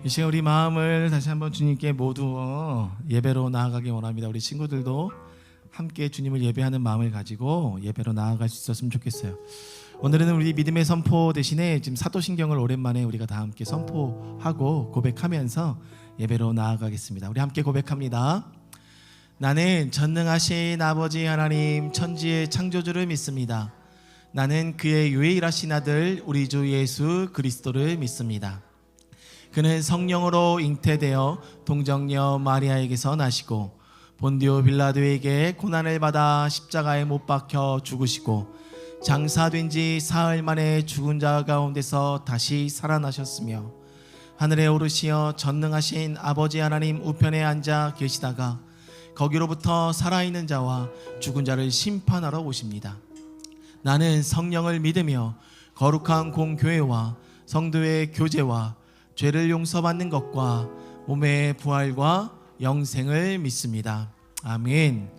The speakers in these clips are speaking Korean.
이 시간 우리 마음을 다시 한번 주님께 모두 예배로 나아가기 원합니다. 우리 친구들도 함께 주님을 예배하는 마음을 가지고 예배로 나아갈 수 있었으면 좋겠어요. 오늘은 우리 믿음의 선포 대신에 지금 사도신경을 오랜만에 우리가 다 함께 선포하고 고백하면서 예배로 나아가겠습니다. 우리 함께 고백합니다. 나는 전능하신 아버지 하나님 천지의 창조주를 믿습니다. 나는 그의 유일하신 아들 우리 주 예수 그리스도를 믿습니다. 그는 성령으로 잉태되어 동정녀 마리아에게서 나시고 본디오 빌라도에게 고난을 받아 십자가에 못 박혀 죽으시고 장사된 지 사흘 만에 죽은 자 가운데서 다시 살아나셨으며 하늘에 오르시어 전능하신 아버지 하나님 우편에 앉아 계시다가 거기로부터 살아있는 자와 죽은 자를 심판하러 오십니다. 나는 성령을 믿으며 거룩한 공교회와 성도의 교제와 죄를 용서받는 것과 몸의 부활과 영생을 믿습니다. 아멘.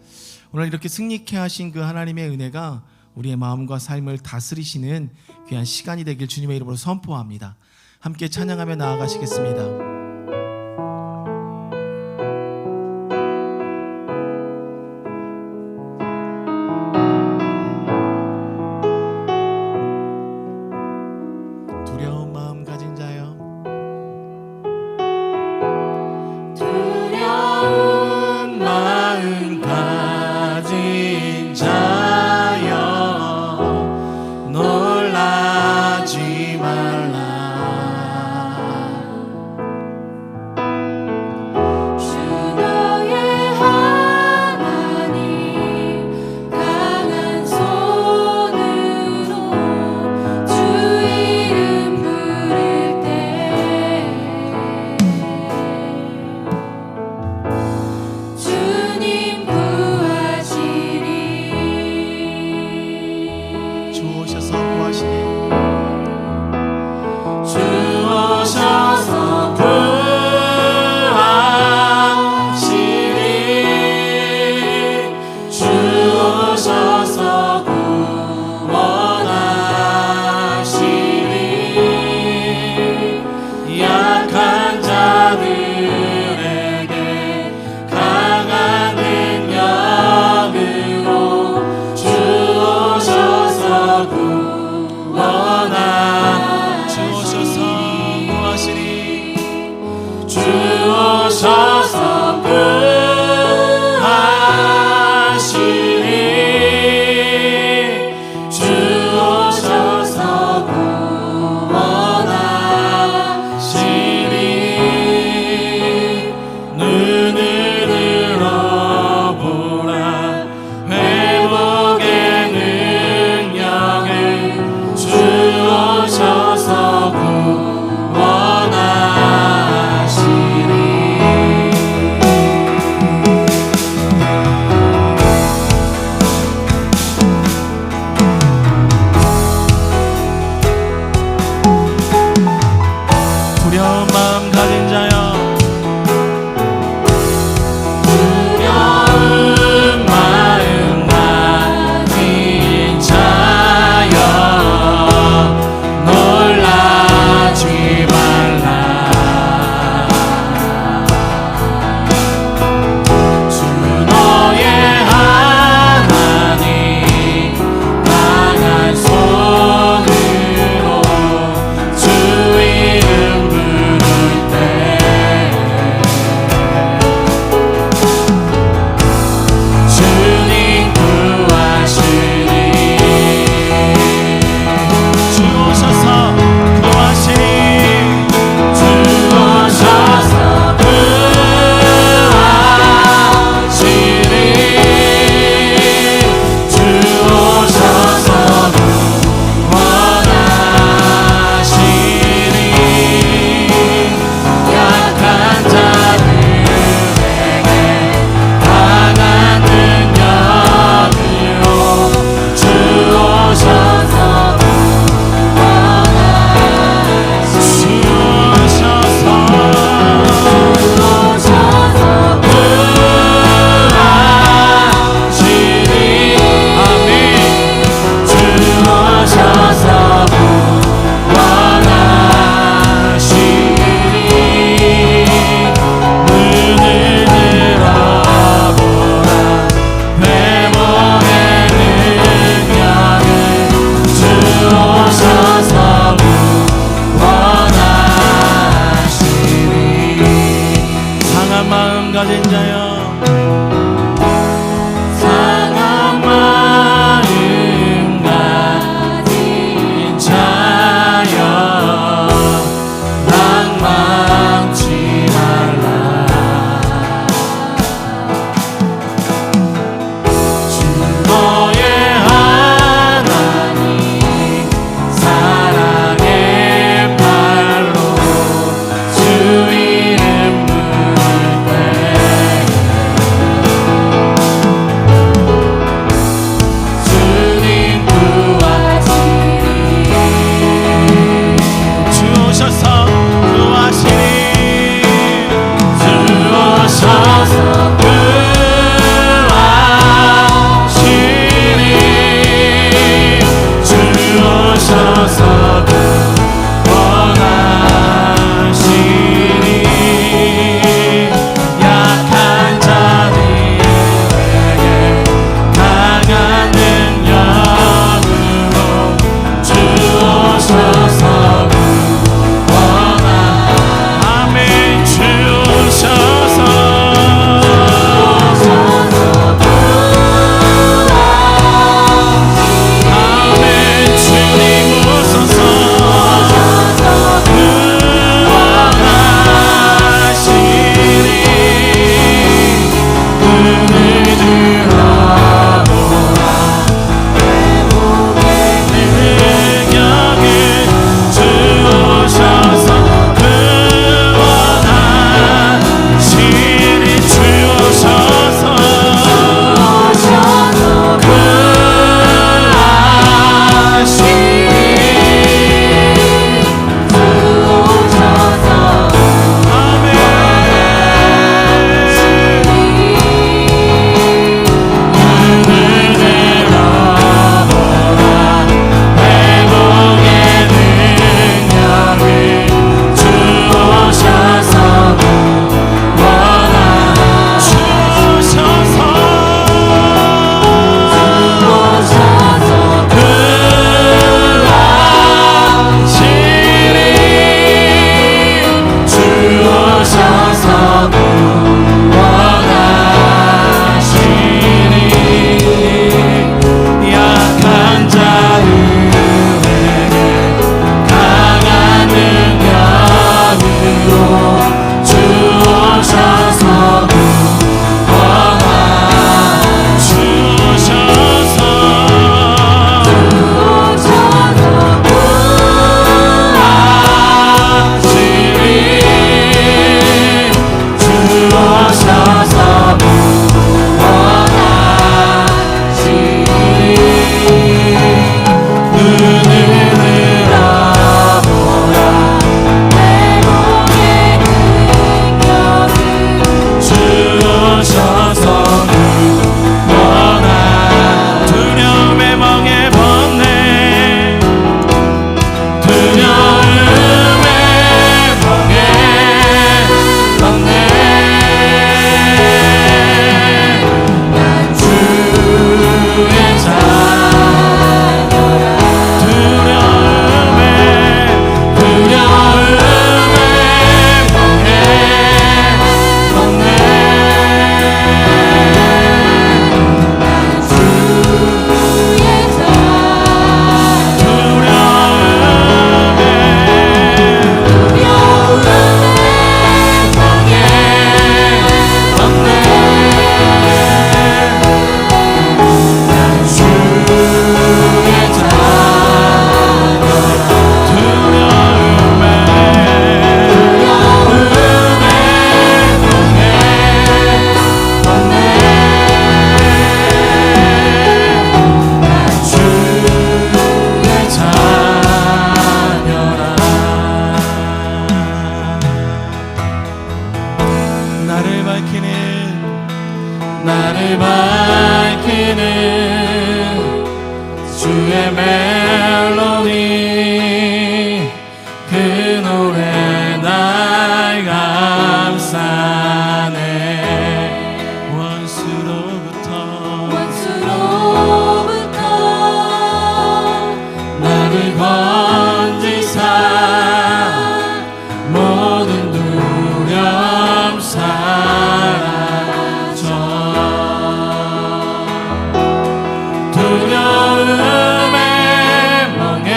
오늘 이렇게 승리케 하신 그 하나님의 은혜가 우리의 마음과 삶을 다스리시는 귀한 시간이 되길 주님의 이름으로 선포합니다. 함께 찬양하며 나아가시겠습니다. 주오셔서 구원하시리 나를 밝히는 주의 멜로디 그 노래 날 감싸네 원수로부터 나를 건지사 모든 두려움 사라져 두려움에 멍해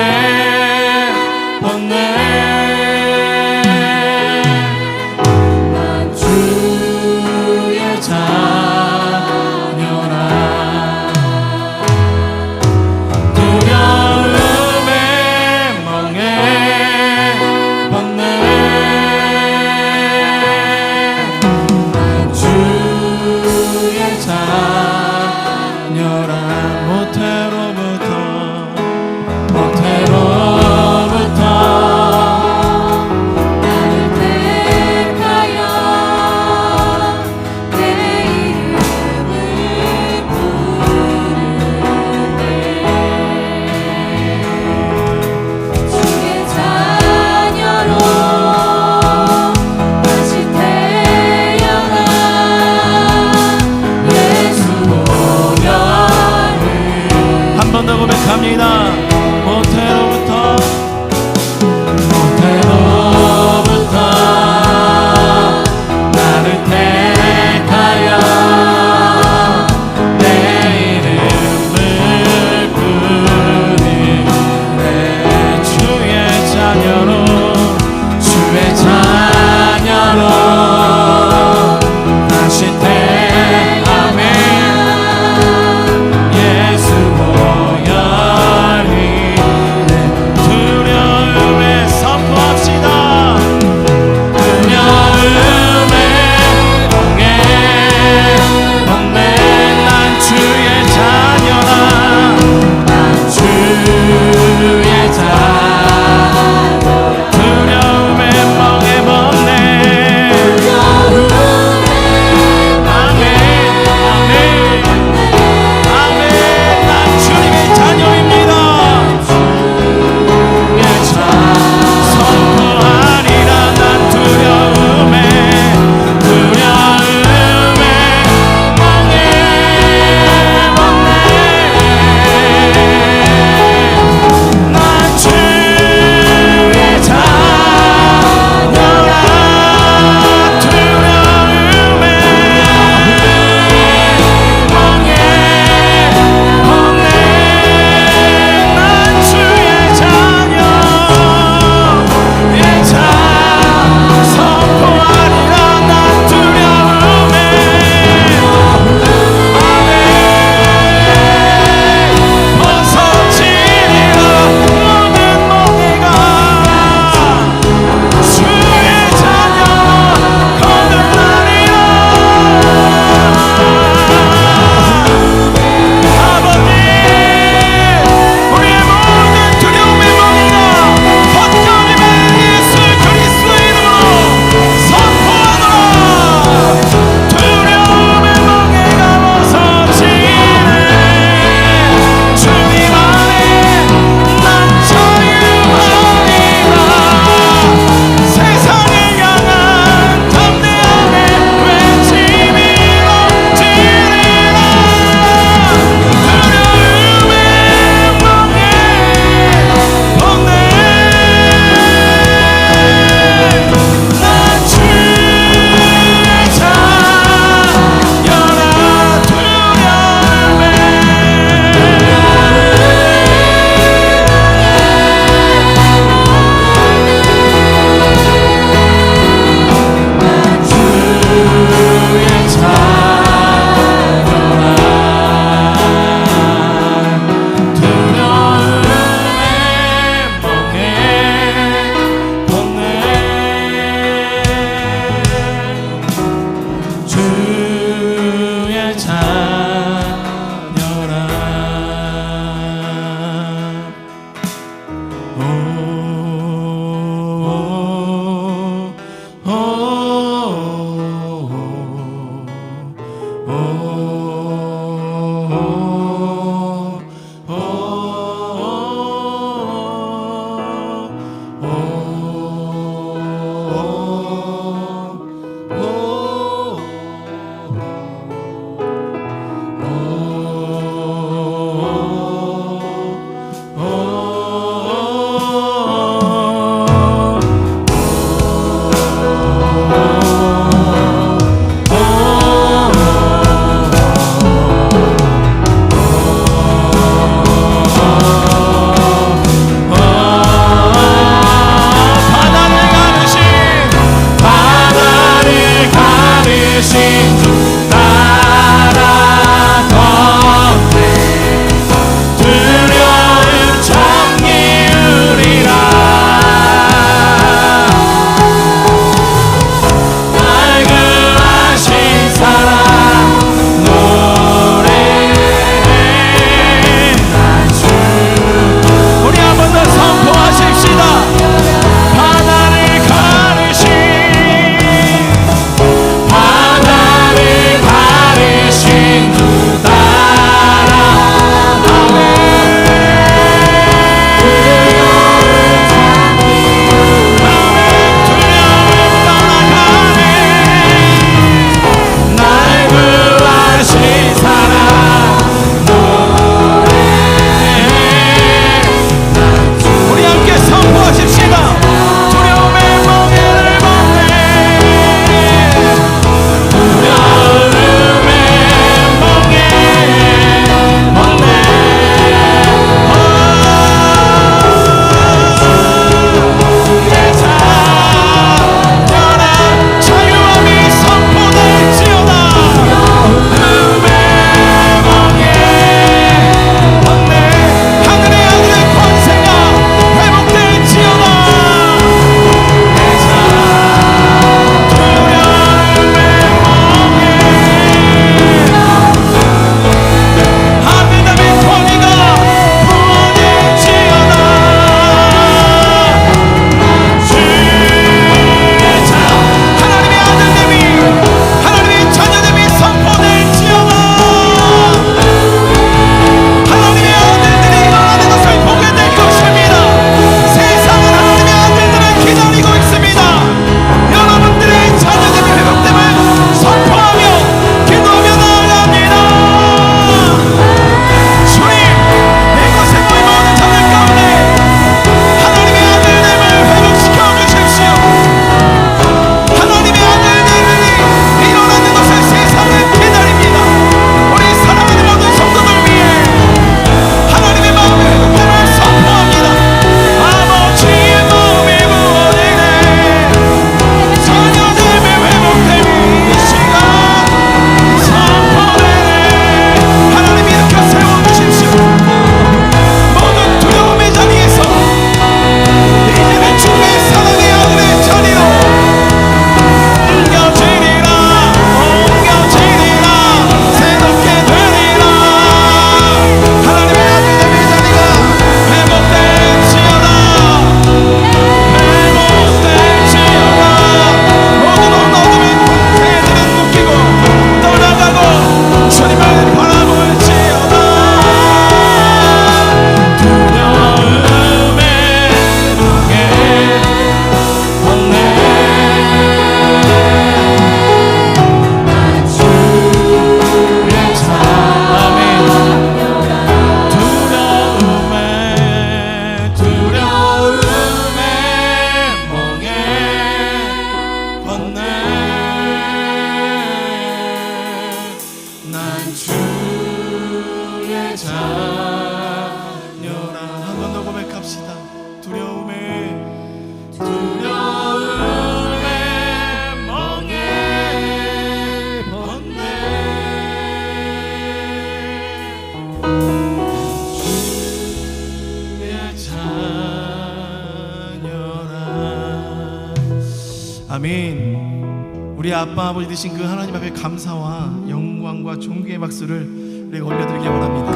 아멘. 우리 아빠 아버지 되신 그 하나님 앞에 감사와 영광과 존귀의 박수를 우리가 올려드리기 원합니다.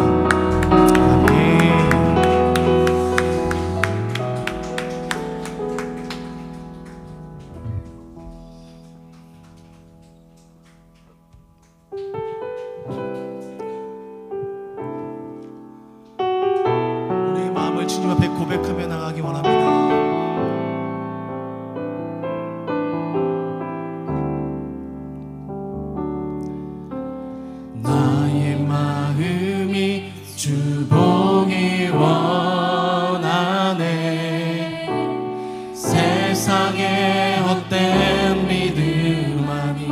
아멘. 우리의 마음을 주님 앞에 고백하며 나가기 원합니다. 나의 마음이 주 보기 원하네. 세상의 헛된 믿음 아니.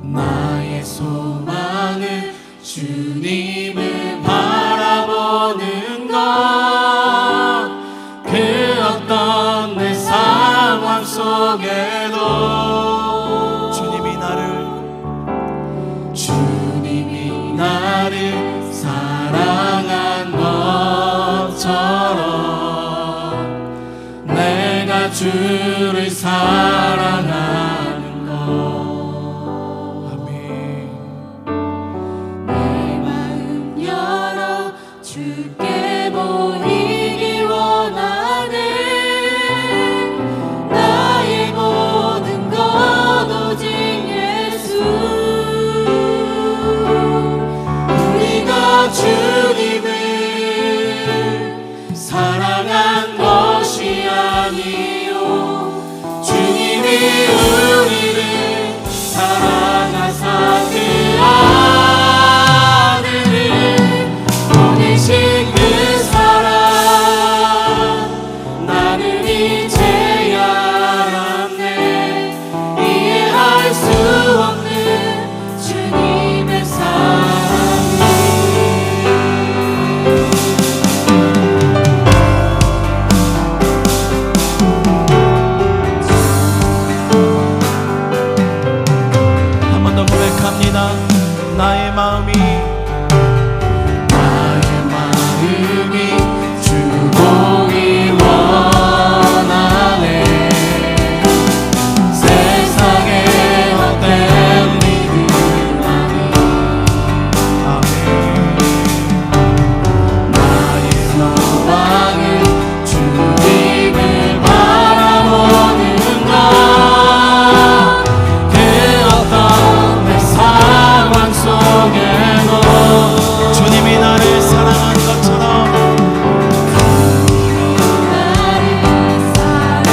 나의 소망은 주님을 바라보는 것. 그 어떤 내 상황 속에도 주님이 나를 사랑한 것처럼 내가 주를 사랑하는 것. 아멘. 내 마음 열어 주께 보이기 원하네. 나의 모든 것 오직 예수. 우리가 주님을 사랑한 것이 아니요 주님이 우리를 사랑하사 그 아들을 보내신 그 사랑. 나는 이제야 알았네. 이해할 수 없는 주님의 사랑이. 한 번 더 고백합니다. 나의 마음이 주 보기 원하네. 세상의 헛된 믿음 아니. 아멘. 나의 소망은 주님을 바라보는 것. 그 어떤 내 상황 속에도 주님이 나를 사랑한 것처럼 나를 사랑한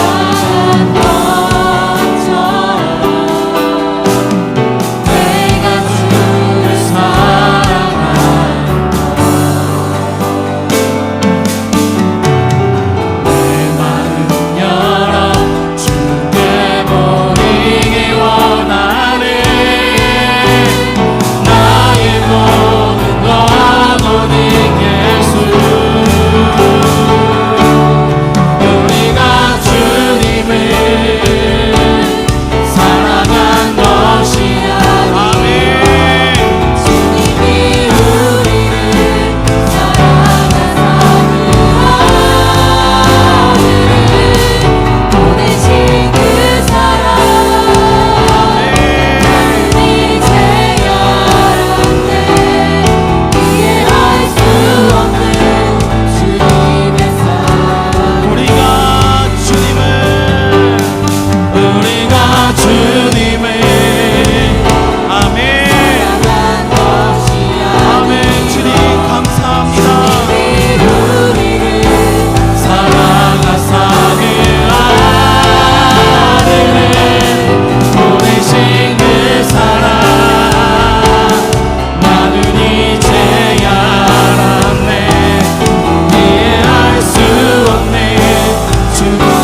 것처럼 내가 주를 사랑하는 내 마음 열어 주께 보이기 원하네. 나의 모든 것 오직 예수. 우리가 주님을 사랑한 것이 아니. 주님이 우리를 사랑하사 그 아들을 보내신 그 사랑. 나는 이제야 알았네. 이해할 수 없는 주님의 사랑. 우리가 주님을 아멘. 사랑한 것이 아멘. 주님 감사합니다. 우리를 사랑하사 그 아들을 보내신 그 사랑. 나는 이제야 알았네. 이해할 수 없네.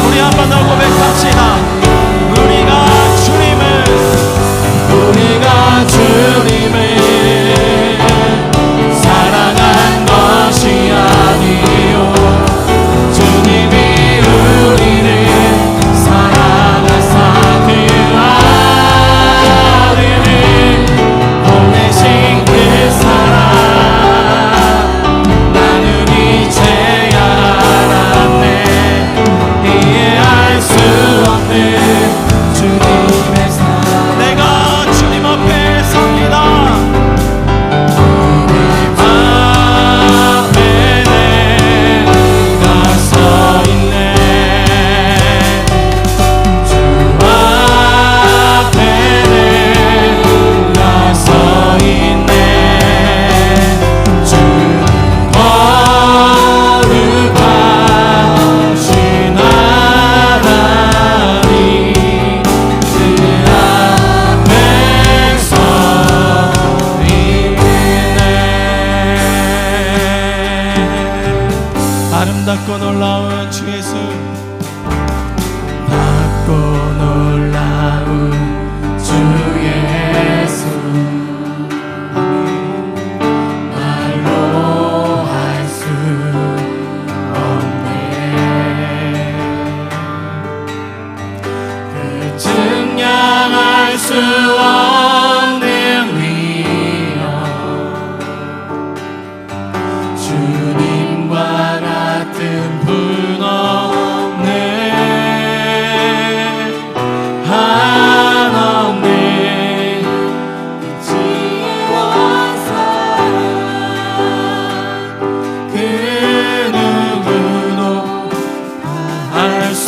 우리 한 번 더 고백합시다. 우리가 주님을 사랑한 것이 아니요 주님이 우리를 사랑하사 그 아들을 보내신 그 사랑. 나는 이제야 알았네.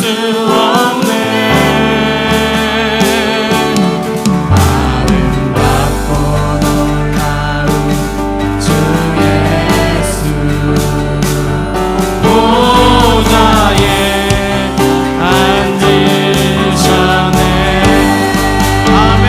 없네. 아름답고 놀라운 주 예수 보좌에 앉으셨네. 아멘.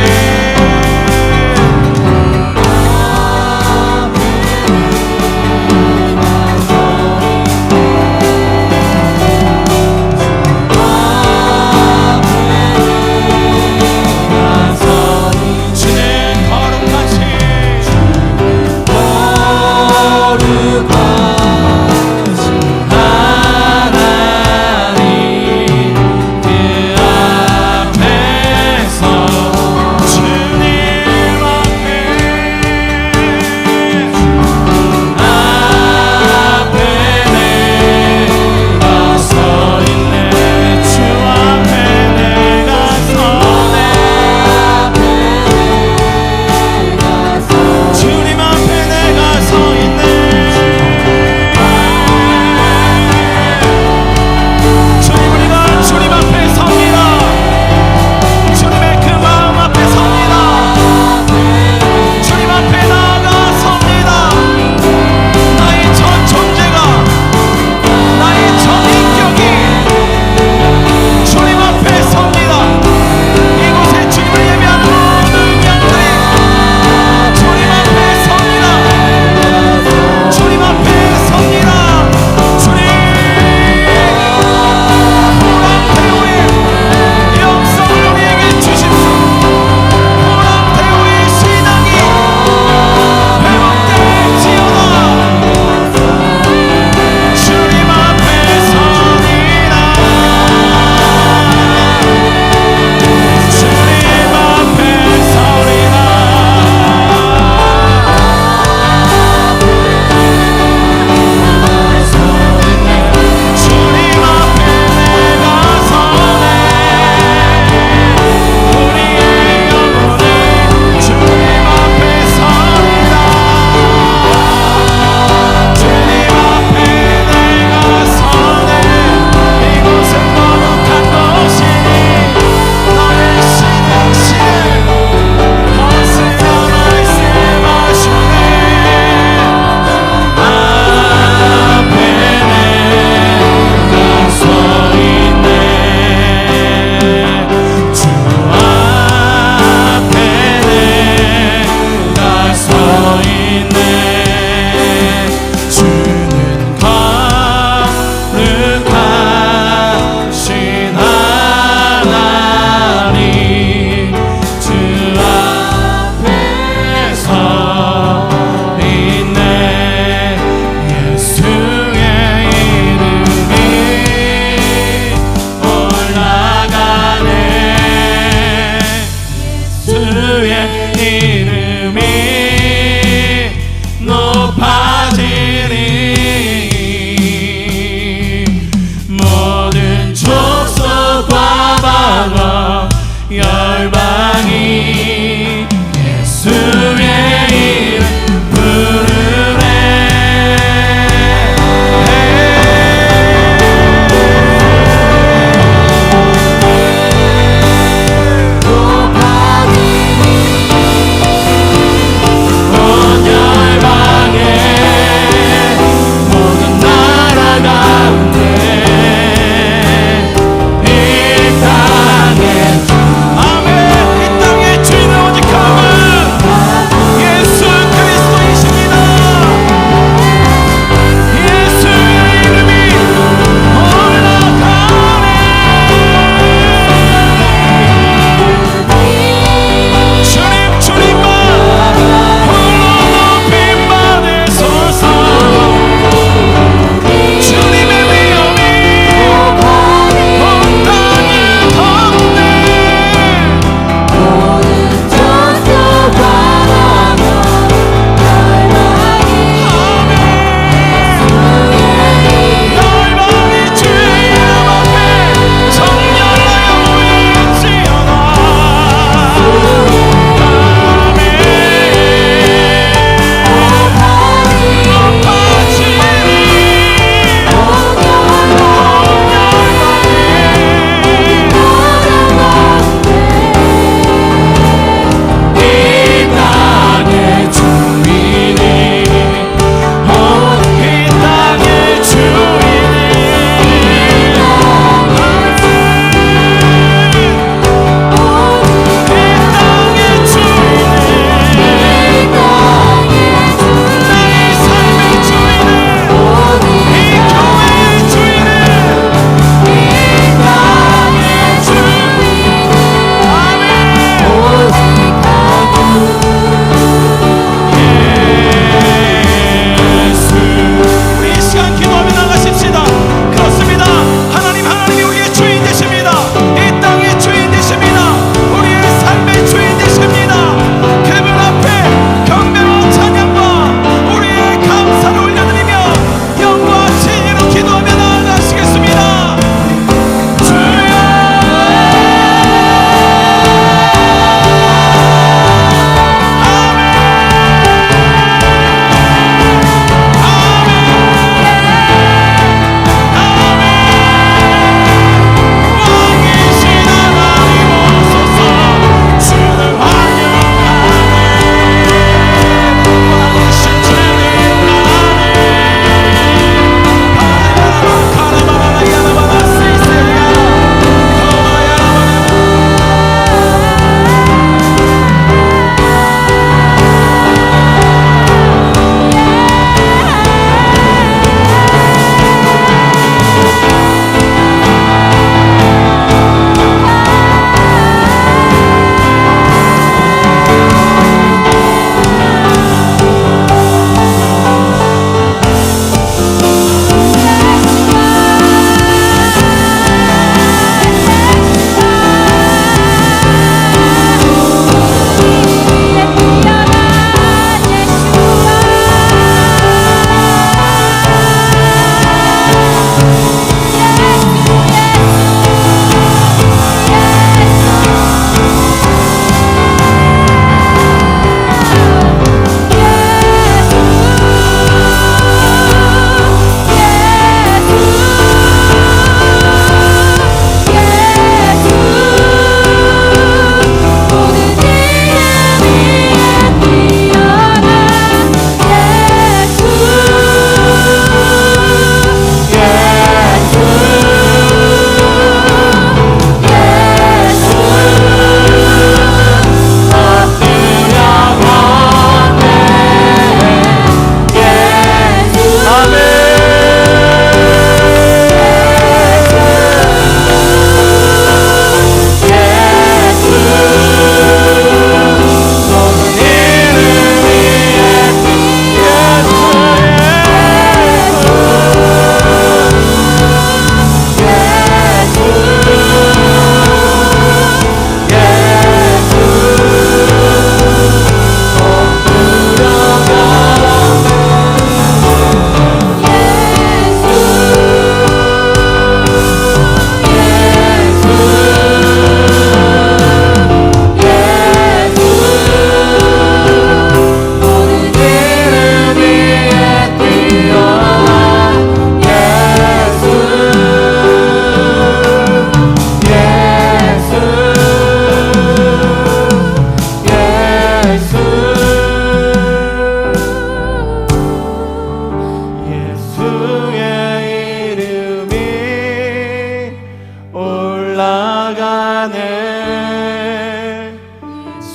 올라가네.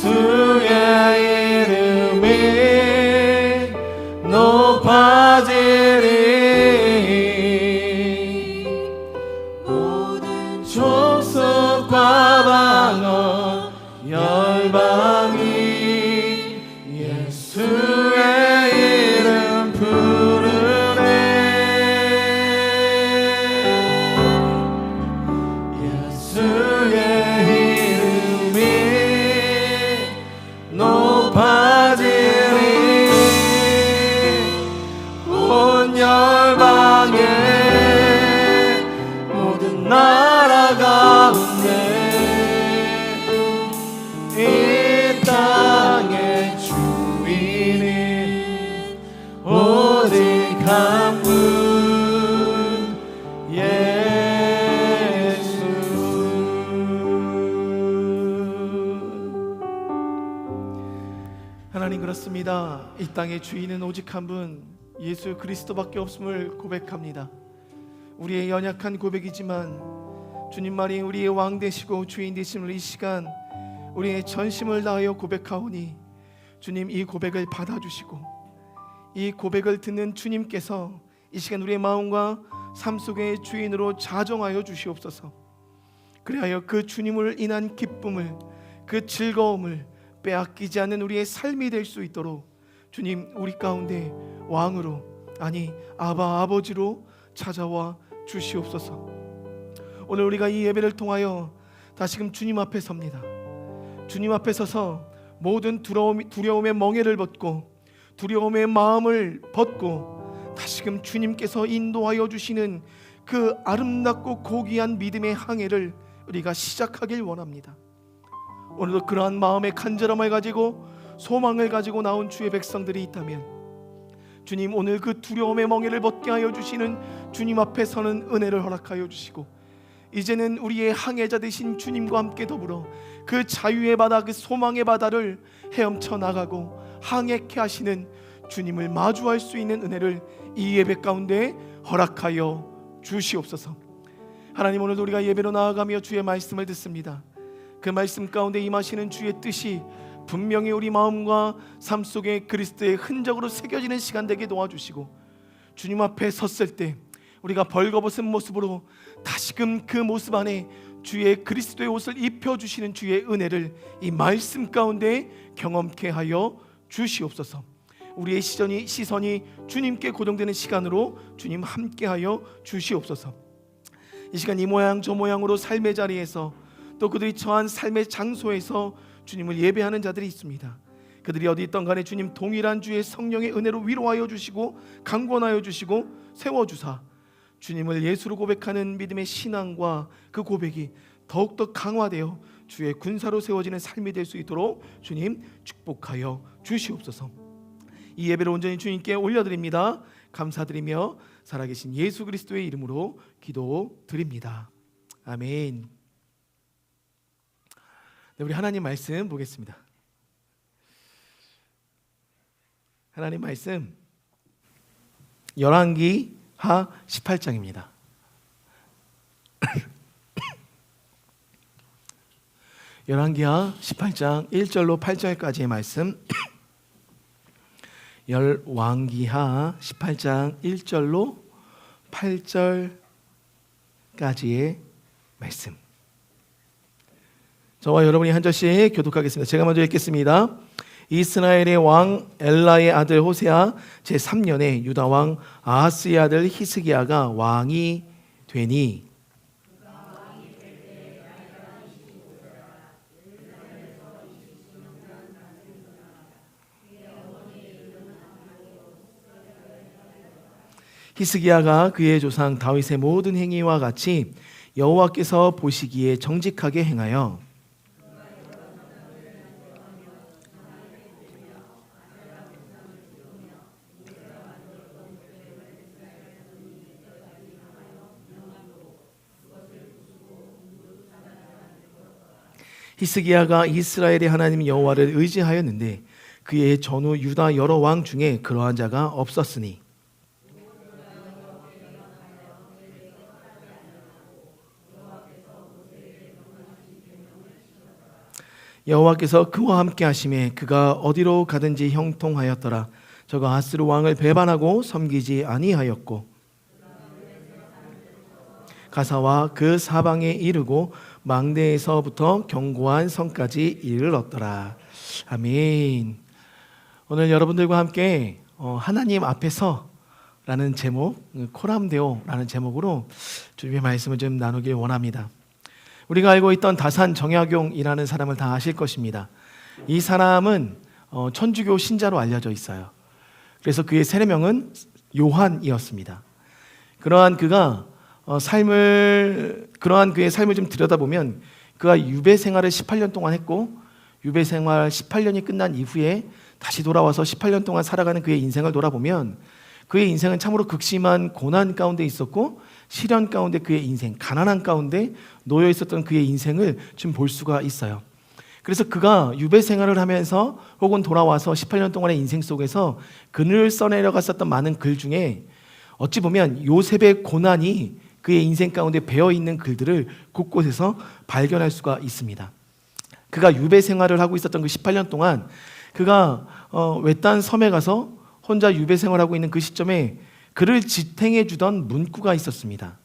주의 이름이 높아지리. 모든 족속과 방언 열방이 예수의 이름 부르네. 예수의 이름이 높아지리. 온 열방에 모든 나라 가운데 이 땅의 주인이 오직 한 분 예수. 하나님, 그렇습니다. 이 땅의 주인은 오직 한 분 예수 그리스도밖에 없음을 고백합니다. 우리의 연약한 고백이지만 주님만이 우리의 왕 되시고 주인 되심을 이 시간 우리의 전심을 다하여 고백하오니 주님, 이 고백을 받아주시고 이 고백을 듣는 주님께서 이 시간 우리의 마음과 삶 속의 주인으로 자정하여 주시옵소서. 그리하여 그 주님을 인한 기쁨을, 그 즐거움을 빼앗기지 않는 우리의 삶이 될 수 있도록 주님, 우리 가운데 왕으로, 아니 아바 아버지로 찾아와 주시옵소서. 오늘 우리가 이 예배를 통하여 다시금 주님 앞에 섭니다. 주님 앞에 서서 모든 두려움의 멍에를 벗고 두려움의 마음을 벗고 다시금 주님께서 인도하여 주시는 그 아름답고 고귀한 믿음의 항해를 우리가 시작하길 원합니다. 오늘도 그러한 마음의 간절함을 가지고 소망을 가지고 나온 주의 백성들이 있다면 주님, 오늘 그 두려움의 멍에를 벗게 하여 주시는 주님 앞에 서는 은혜를 허락하여 주시고 이제는 우리의 항해자 되신 주님과 함께 더불어 그 자유의 바다, 그 소망의 바다를 헤엄쳐 나가고 항해케 하시는 주님을 마주할 수 있는 은혜를 이 예배 가운데 허락하여 주시옵소서. 하나님, 오늘도 우리가 예배로 나아가며 주의 말씀을 듣습니다. 그 말씀 가운데 임하시는 주의 뜻이 분명히 우리 마음과 삶 속에 그리스도의 흔적으로 새겨지는 시간 되게 도와주시고 주님 앞에 섰을 때 우리가 벌거벗은 모습으로 다시금 그 모습 안에 주의 그리스도의 옷을 입혀주시는 주의 은혜를 이 말씀 가운데 경험케 하여 주시옵소서. 우리의 시선이 주님께 고정되는 시간으로 주님 함께하여 주시옵소서. 이 시간 이 모양 저 모양으로 삶의 자리에서 또 그들이 처한 삶의 장소에서 주님을 예배하는 자들이 있습니다. 그들이 어디 있던 간에 주님 동일한 주의 성령의 은혜로 위로하여 주시고 강권하여 주시고 세워주사 주님을 예수로 고백하는 믿음의 신앙과 그 고백이 더욱더 강화되어 주의 군사로 세워지는 삶이 될 수 있도록 주님 축복하여 주시옵소서. 이 예배를 온전히 주님께 올려드립니다. 감사드리며 살아계신 예수 그리스도의 이름으로 기도드립니다. 아멘. 네, 우리 하나님 말씀 보겠습니다. 하나님 말씀 열왕기하 18장입니다. 열왕기하 18장 1절로 8절까지의 말씀. 열왕기하 18장 1절로 8절까지의 말씀. 저와 여러분이 한 절씩 교독하겠습니다. 제가 먼저 읽겠습니다. 이스라엘의 왕 엘라의 아들 호세아 제3년에 유다 왕 아하스의 아들 히스기야가 왕이 되니 히스기야가 그의 조상 다윗의 모든 행위와 같이 여호와께서 보시기에 정직하게 행하여 히스기야가 이스라엘의 하나님 여호와를 의지하였는데 그의 전후 유다 여러 왕 중에 그러한 자가 없었으니 여호와께서 그와 함께 하심에 그가 어디로 가든지 형통하였더라. 저가 아스루 왕을 배반하고 섬기지 아니하였고 가사와 그 사방에 이르고 망대에서부터 견고한 성까지 이르렀더라. 아멘. 오늘 여러분들과 함께 하나님 앞에서라는 제목, 코람데오라는 제목으로 주님의 말씀을 좀 나누길 원합니다. 우리가 알고 있던 다산 정약용이라는 사람을 다 아실 것입니다. 이 사람은 천주교 신자로 알려져 있어요. 그래서 그의 세례명은 요한이었습니다. 그러한 그의 삶을 좀 들여다보면 그가 유배 생활을 18년 동안 했고 유배 생활 18년이 끝난 이후에 다시 돌아와서 18년 동안 살아가는 그의 인생을 돌아보면 그의 인생은 참으로 극심한 고난 가운데 있었고 시련 가운데 그의 인생, 가난한 가운데 놓여 있었던 그의 인생을 좀 볼 수가 있어요. 그래서 그가 유배 생활을 하면서 혹은 돌아와서 18년 동안의 인생 속에서 그늘 써내려갔었던 많은 글 중에 어찌 보면 요셉의 고난이 그의 인생 가운데 배어있는 글들을 곳곳에서 발견할 수가 있습니다. 그가 유배 생활을 하고 있었던 그 18년 동안 그가 외딴 섬에 가서 혼자 유배 생활하고 있는 그 시점에 그를 지탱해 주던 문구가 있었습니다.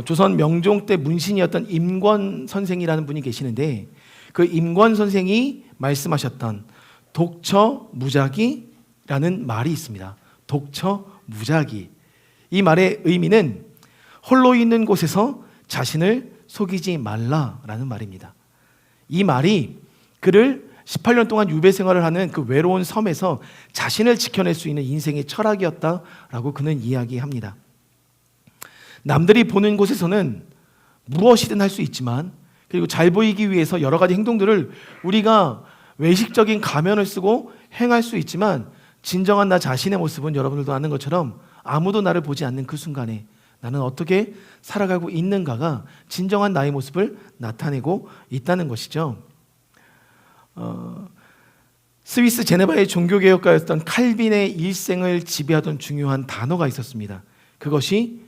조선 명종 때 문신이었던 임권 선생이라는 분이 계시는데 그 임권 선생이 말씀하셨던 독처 무작위라는 말이 있습니다. 독처 무작위. 이 말의 의미는 홀로 있는 곳에서 자신을 속이지 말라라는 말입니다. 이 말이 그를 18년 동안 유배 생활을 하는 그 외로운 섬에서 자신을 지켜낼 수 있는 인생의 철학이었다라고 그는 이야기합니다. 남들이 보는 곳에서는 무엇이든 할 수 있지만 그리고 잘 보이기 위해서 여러 가지 행동들을 우리가 외식적인 가면을 쓰고 행할 수 있지만 진정한 나 자신의 모습은 여러분들도 아는 것처럼 아무도 나를 보지 않는 그 순간에 나는 어떻게 살아가고 있는가가 진정한 나의 모습을 나타내고 있다는 것이죠. 스위스 제네바의 종교개혁가였던 칼빈의 일생을 지배하던 중요한 단어가 있었습니다. 그것이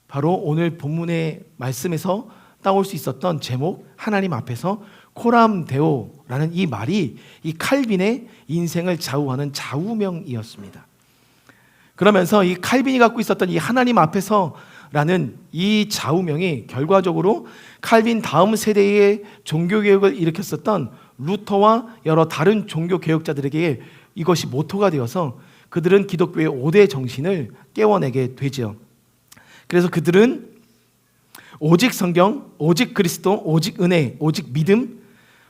바로 오늘 본문의 말씀에서 따올 수 있었던 제목 하나님 앞에서 코람데오라는 이 말이 이 칼빈의 인생을 좌우하는 좌우명이었습니다. 그러면서 이 칼빈이 갖고 있었던 이 하나님 앞에서라는 이 좌우명이 결과적으로 칼빈 다음 세대의 종교개혁을 일으켰었던 루터와 여러 다른 종교개혁자들에게 이것이 모토가 되어서 그들은 기독교의 5대 정신을 깨워내게 되죠. 그래서 그들은 오직 성경, 오직 그리스도, 오직 은혜, 오직 믿음,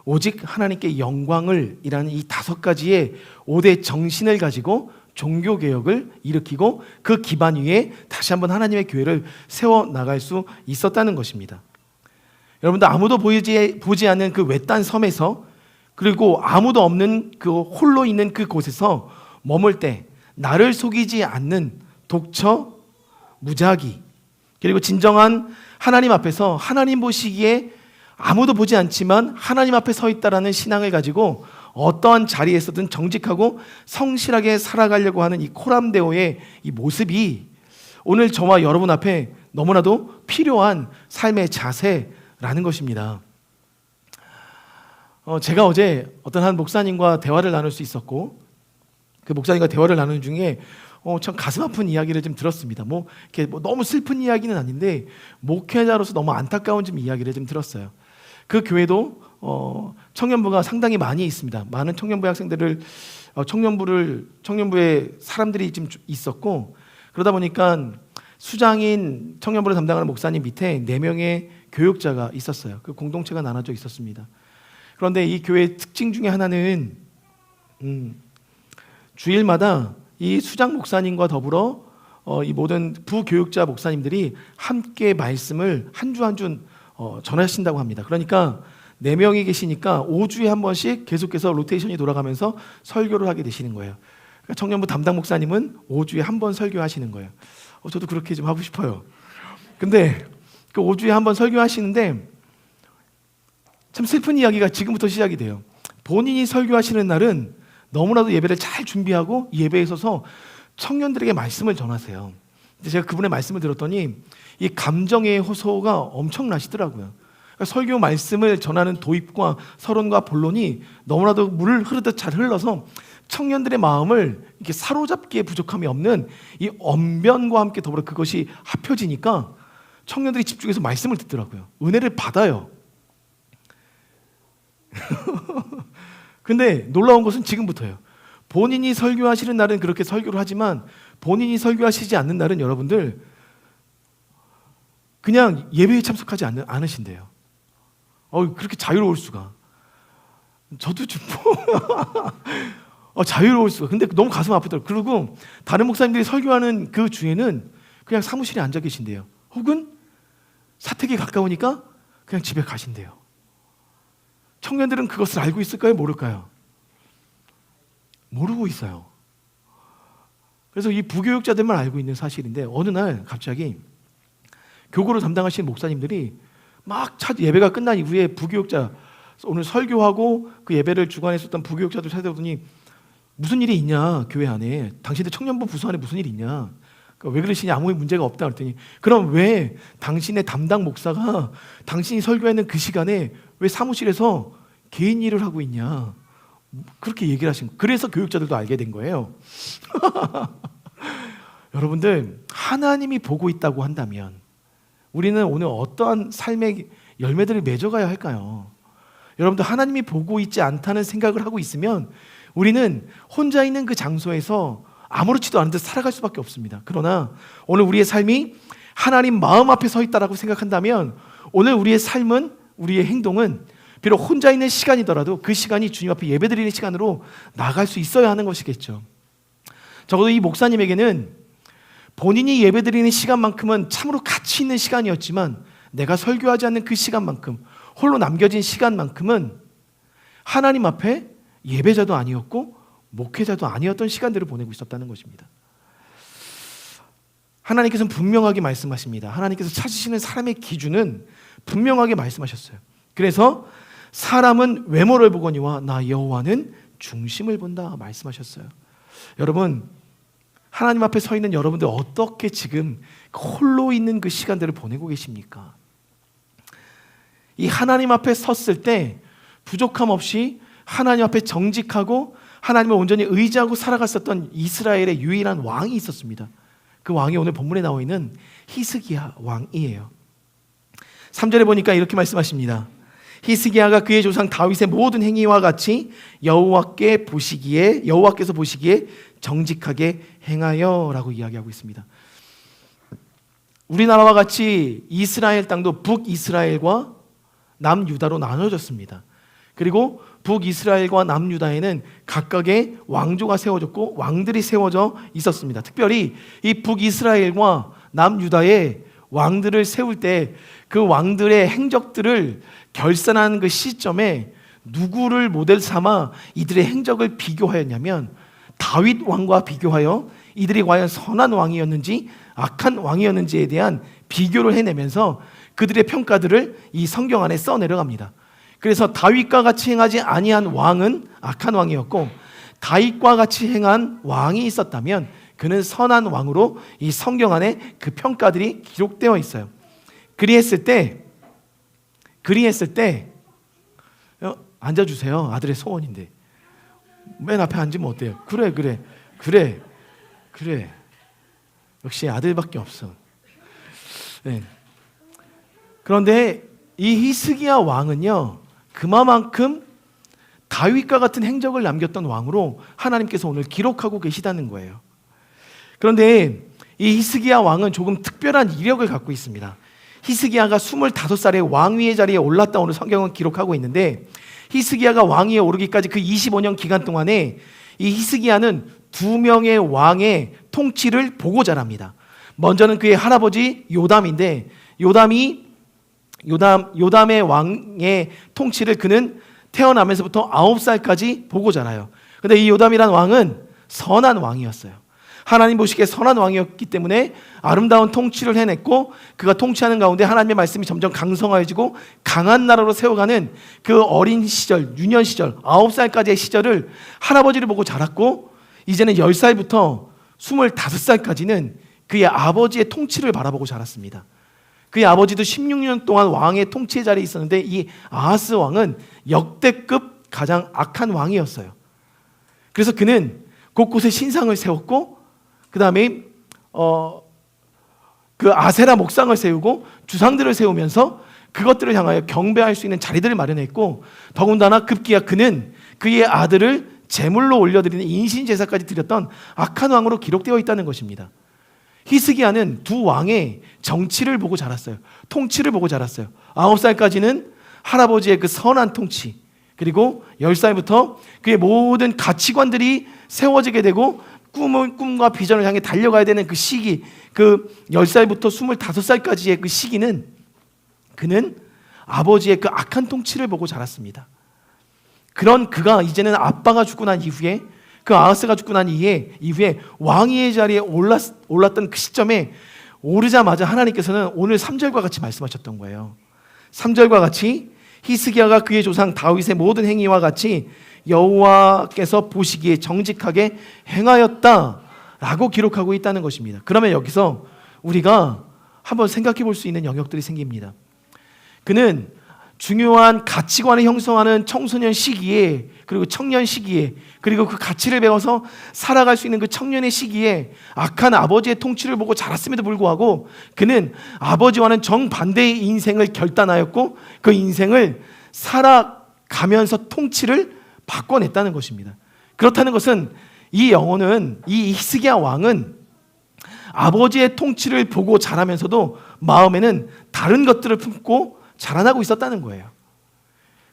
오직 하나님께 영광을 이라는 이 5가지의 5대 정신을 가지고 종교개혁을 일으키고 그 기반 위에 다시 한번 하나님의 교회를 세워나갈 수 있었다는 것입니다. 여러분들 아무도 보지 않는 그 외딴 섬에서 그리고 아무도 없는 그 홀로 있는 그 곳에서 머물 때 나를 속이지 않는 독처 무작위 그리고 진정한 하나님 앞에서 하나님 보시기에 아무도 보지 않지만 하나님 앞에 서 있다라는 신앙을 가지고 어떠한 자리에서든 정직하고 성실하게 살아가려고 하는 이 코람데오의 이 모습이 오늘 저와 여러분 앞에 너무나도 필요한 삶의 자세라는 것입니다. 제가 어제 어떤 한 목사님과 대화를 나눌 수 있었고 그 목사님과 대화를 나누는 중에 참 가슴 아픈 이야기를 좀 들었습니다. 이렇게 너무 슬픈 이야기는 아닌데 목회자로서 너무 안타까운 좀 이야기를 좀 들었어요. 그 교회도 청년부가 상당히 많이 있습니다. 많은 청년부 학생들을 청년부에 사람들이 좀 있었고 그러다 보니까 수장인 청년부를 담당하는 목사님 밑에 4명의 교육자가 있었어요. 그 공동체가 나눠져 있었습니다. 그런데 이 교회의 특징 중에 하나는 주일마다 이 수장 목사님과 더불어 이 모든 부교육자 목사님들이 함께 말씀을 한 주 한 주 전하신다고 합니다. 그러니까 4명이 계시니까 5주에 한 번씩 계속해서 로테이션이 돌아가면서 설교를 하게 되시는 거예요. 그러니까 청년부 담당 목사님은 5주에 한 번 설교하시는 거예요. 저도 그렇게 좀 하고 싶어요. 근데 그 5주에 한 번 설교하시는데 참 슬픈 이야기가 지금부터 시작이 돼요. 본인이 설교하시는 날은 너무나도 예배를 잘 준비하고 예배에 서서 청년들에게 말씀을 전하세요. 근데 제가 그분의 말씀을 들었더니 이 감정의 호소가 엄청나시더라고요. 그러니까 설교 말씀을 전하는 도입과 서론과 본론이 너무나도 물 흐르듯 잘 흘러서 청년들의 마음을 이렇게 사로잡기에 부족함이 없는 이 언변과 함께 더불어 그것이 합혀지니까 청년들이 집중해서 말씀을 듣더라고요. 은혜를 받아요. 근데 놀라운 것은 지금부터예요. 본인이 설교하시는 날은 그렇게 설교를 하지만 본인이 설교하시지 않는 날은 여러분들 그냥 예배에 참석하지 않으신대요. 그렇게 자유로울 수가. 저도 좀 자유로울 수가. 근데 너무 가슴 아프더라고요. 그리고 다른 목사님들이 설교하는 그 주에는 그냥 사무실에 앉아 계신대요. 혹은 사택에 가까우니까 그냥 집에 가신대요. 청년들은 그것을 알고 있을까요? 모를까요? 모르고 있어요. 그래서 이 부교육자들만 알고 있는 사실인데 어느 날 갑자기 교구를 담당하시는 목사님들이 막 예배가 끝난 이후에 부교육자 오늘 설교하고 그 예배를 주관했었던 부교육자들 찾아오더니 무슨 일이 있냐 교회 안에 당신들 청년부 부서 안에 무슨 일이 있냐 그러니까 왜 그러시냐 아무 문제가 없다 그랬더니 그럼 왜 당신의 담당 목사가 당신이 설교하는 그 시간에 왜 사무실에서 개인 일을 하고 있냐 그렇게 얘기를 하신 거예요. 그래서 교육자들도 알게 된 거예요. 여러분들 하나님이 보고 있다고 한다면 우리는 오늘 어떠한 삶의 열매들을 맺어가야 할까요? 여러분들 하나님이 보고 있지 않다는 생각을 하고 있으면 우리는 혼자 있는 그 장소에서 아무렇지도 않은 듯 살아갈 수밖에 없습니다. 그러나 오늘 우리의 삶이 하나님 마음 앞에 서 있다라고 생각한다면 오늘 우리의 삶은 우리의 행동은 비록 혼자 있는 시간이더라도 그 시간이 주님 앞에 예배드리는 시간으로 나아갈 수 있어야 하는 것이겠죠. 적어도 이 목사님에게는 본인이 예배드리는 시간만큼은 참으로 가치 있는 시간이었지만 내가 설교하지 않는 그 시간만큼 홀로 남겨진 시간만큼은 하나님 앞에 예배자도 아니었고 목회자도 아니었던 시간들을 보내고 있었다는 것입니다. 하나님께서는 분명하게 말씀하십니다. 하나님께서 찾으시는 사람의 기준은 분명하게 말씀하셨어요. 그래서 사람은 외모를 보거니와 나 여호와는 중심을 본다 말씀하셨어요. 여러분 하나님 앞에 서 있는 여러분들 어떻게 지금 홀로 있는 그 시간들을 보내고 계십니까? 이 하나님 앞에 섰을 때 부족함 없이 하나님 앞에 정직하고 하나님을 온전히 의지하고 살아갔었던 이스라엘의 유일한 왕이 있었습니다. 그 왕이 오늘 본문에 나와 있는 히스기야 왕이에요. 3절에 보니까 이렇게 말씀하십니다. 히스기야가 그의 조상 다윗의 모든 행위와 같이 여호와께서 보시기에 정직하게 행하여라고 이야기하고 있습니다. 우리나라와 같이 이스라엘 땅도 북이스라엘과 남유다로 나눠졌습니다. 그리고 북이스라엘과 남유다에는 각각의 왕조가 세워졌고 왕들이 세워져 있었습니다. 특별히 이 북이스라엘과 남유다의 왕들을 세울 때 그 왕들의 행적들을 결산하는 그 시점에 누구를 모델 삼아 이들의 행적을 비교하였냐면 다윗 왕과 비교하여 이들이 과연 선한 왕이었는지 악한 왕이었는지에 대한 비교를 해내면서 그들의 평가들을 이 성경 안에 써내려갑니다. 그래서 다윗과 같이 행하지 아니한 왕은 악한 왕이었고 다윗과 같이 행한 왕이 있었다면 그는 선한 왕으로 이 성경 안에 그 평가들이 기록되어 있어요. 그리했을 때 앉아주세요. 아들의 소원인데 맨 앞에 앉으면 어때요? 그래 역시 아들밖에 없어. 네. 그런데 이 히스기야 왕은요 그만큼 다윗과 같은 행적을 남겼던 왕으로 하나님께서 오늘 기록하고 계시다는 거예요. 그런데 이 히스기야 왕은 조금 특별한 이력을 갖고 있습니다. 히스기야가 25살에 왕위의 자리에 올랐다 오늘 성경은 기록하고 있는데 히스기야가 왕위에 오르기까지 그 25년 기간 동안에 이 히스기야는 2명의 왕의 통치를 보고 자랍니다. 먼저는 그의 할아버지 요담인데 요담의 왕의 통치를 그는 태어나면서부터 9살까지 보고 자라요. 그런데 이 요담이란 왕은 선한 왕이었어요. 하나님 보시기에 선한 왕이었기 때문에 아름다운 통치를 해냈고 그가 통치하는 가운데 하나님의 말씀이 점점 강성해지고 강한 나라로 세워가는 그 어린 시절, 유년 시절, 9살까지의 시절을 할아버지를 보고 자랐고 이제는 10살부터 25살까지는 그의 아버지의 통치를 바라보고 자랐습니다. 그의 아버지도 16년 동안 왕의 통치의 자리에 있었는데 이 아하스 왕은 역대급 가장 악한 왕이었어요. 그래서 그는 곳곳에 신상을 세웠고 그 다음에 그 아세라 목상을 세우고 주상들을 세우면서 그것들을 향하여 경배할 수 있는 자리들을 마련했고, 더군다나 급기야 그는 그의 아들을 제물로 올려드리는 인신제사까지 드렸던 악한 왕으로 기록되어 있다는 것입니다. 히스기야는 두 왕의 정치를 보고 자랐어요. 통치를 보고 자랐어요. 9살까지는 할아버지의 그 선한 통치, 그리고 10살부터 그의 모든 가치관들이 세워지게 되고 꿈과 비전을 향해 달려가야 되는 그 시기, 그 10살부터 25살까지의 그 시기는 그는 아버지의 그 악한 통치를 보고 자랐습니다. 그런 그가 이제는 아빠가 죽고 난 이후에, 그 아하스가 죽고 난 이후에 왕위의 자리에 올랐던 그 시점에 오르자마자 하나님께서는 오늘 3절과 같이 말씀하셨던 거예요. 3절과 같이 히스기야가 그의 조상 다윗의 모든 행위와 같이 여호와께서 보시기에 정직하게 행하였다라고 기록하고 있다는 것입니다. 그러면 여기서 우리가 한번 생각해 볼 수 있는 영역들이 생깁니다. 그는 중요한 가치관을 형성하는 청소년 시기에, 그리고 청년 시기에, 그리고 그 가치를 배워서 살아갈 수 있는 그 청년의 시기에 악한 아버지의 통치를 보고 자랐음에도 불구하고 그는 아버지와는 정반대의 인생을 결단하였고 그 인생을 살아가면서 통치를 바꿔냈다는 것입니다. 그렇다는 것은 이 영혼은, 이 히스기야 왕은 아버지의 통치를 보고 자라면서도 마음에는 다른 것들을 품고 자라나고 있었다는 거예요.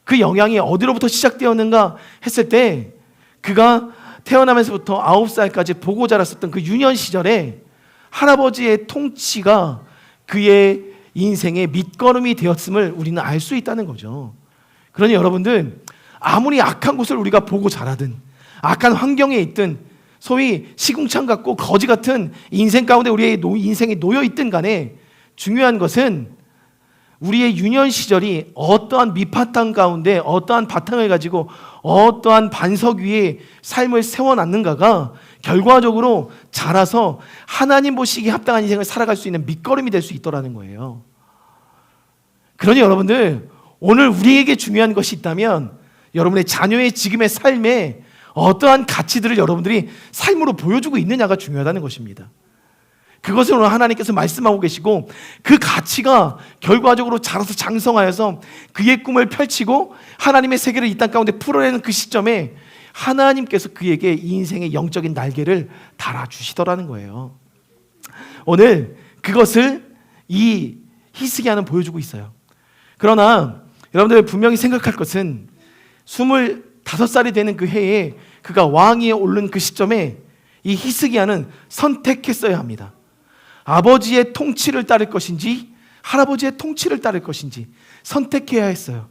그 영향이 어디로부터 시작되었는가 했을 때 그가 태어나면서부터 9살까지 보고 자랐었던 그 유년 시절에 할아버지의 통치가 그의 인생의 밑거름이 되었음을 우리는 알 수 있다는 거죠. 그러니 여러분들, 아무리 악한 곳을 우리가 보고 자라든 악한 환경에 있든 소위 시궁창 같고 거지 같은 인생 가운데 우리의 인생이 놓여 있든 간에 중요한 것은 우리의 유년 시절이 어떠한 밑바탕 가운데 어떠한 바탕을 가지고 어떠한 반석 위에 삶을 세워놨는가가 결과적으로 자라서 하나님 보시기에 합당한 인생을 살아갈 수 있는 밑거름이 될 수 있더라는 거예요. 그러니 여러분들, 오늘 우리에게 중요한 것이 있다면 여러분의 자녀의 지금의 삶에 어떠한 가치들을 여러분들이 삶으로 보여주고 있느냐가 중요하다는 것입니다. 그것을 오늘 하나님께서 말씀하고 계시고 그 가치가 결과적으로 자라서 장성하여서 그의 꿈을 펼치고 하나님의 세계를 이 땅 가운데 풀어내는 그 시점에 하나님께서 그에게 인생의 영적인 날개를 달아주시더라는 거예요. 오늘 그것을 이 히스기야는 보여주고 있어요. 그러나 여러분들 분명히 생각할 것은 25살이 되는 그 해에 그가 왕위에 오른 그 시점에 이 히스기야는 선택했어야 합니다. 아버지의 통치를 따를 것인지 할아버지의 통치를 따를 것인지 선택해야 했어요.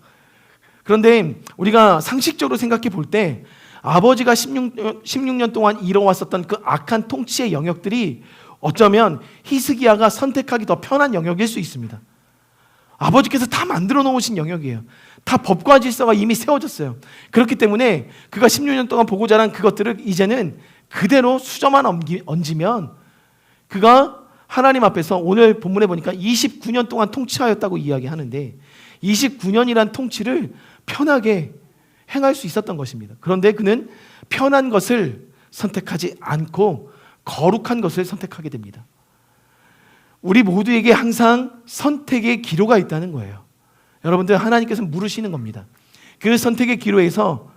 그런데 우리가 상식적으로 생각해 볼 때 아버지가 16년 동안 이뤄왔었던 그 악한 통치의 영역들이 어쩌면 히스기야가 선택하기 더 편한 영역일 수 있습니다. 아버지께서 다 만들어 놓으신 영역이에요. 다 법과 질서가 이미 세워졌어요. 그렇기 때문에 그가 16년 동안 보고 자란 그것들을 이제는 그대로 수저만 얹으면 그가 하나님 앞에서 오늘 본문에 보니까 29년 동안 통치하였다고 이야기하는데 29년이란 통치를 편하게 행할 수 있었던 것입니다. 그런데 그는 편한 것을 선택하지 않고 거룩한 것을 선택하게 됩니다. 우리 모두에게 항상 선택의 기로가 있다는 거예요. 여러분들, 하나님께서 물으시는 겁니다. 그 선택의 기로에서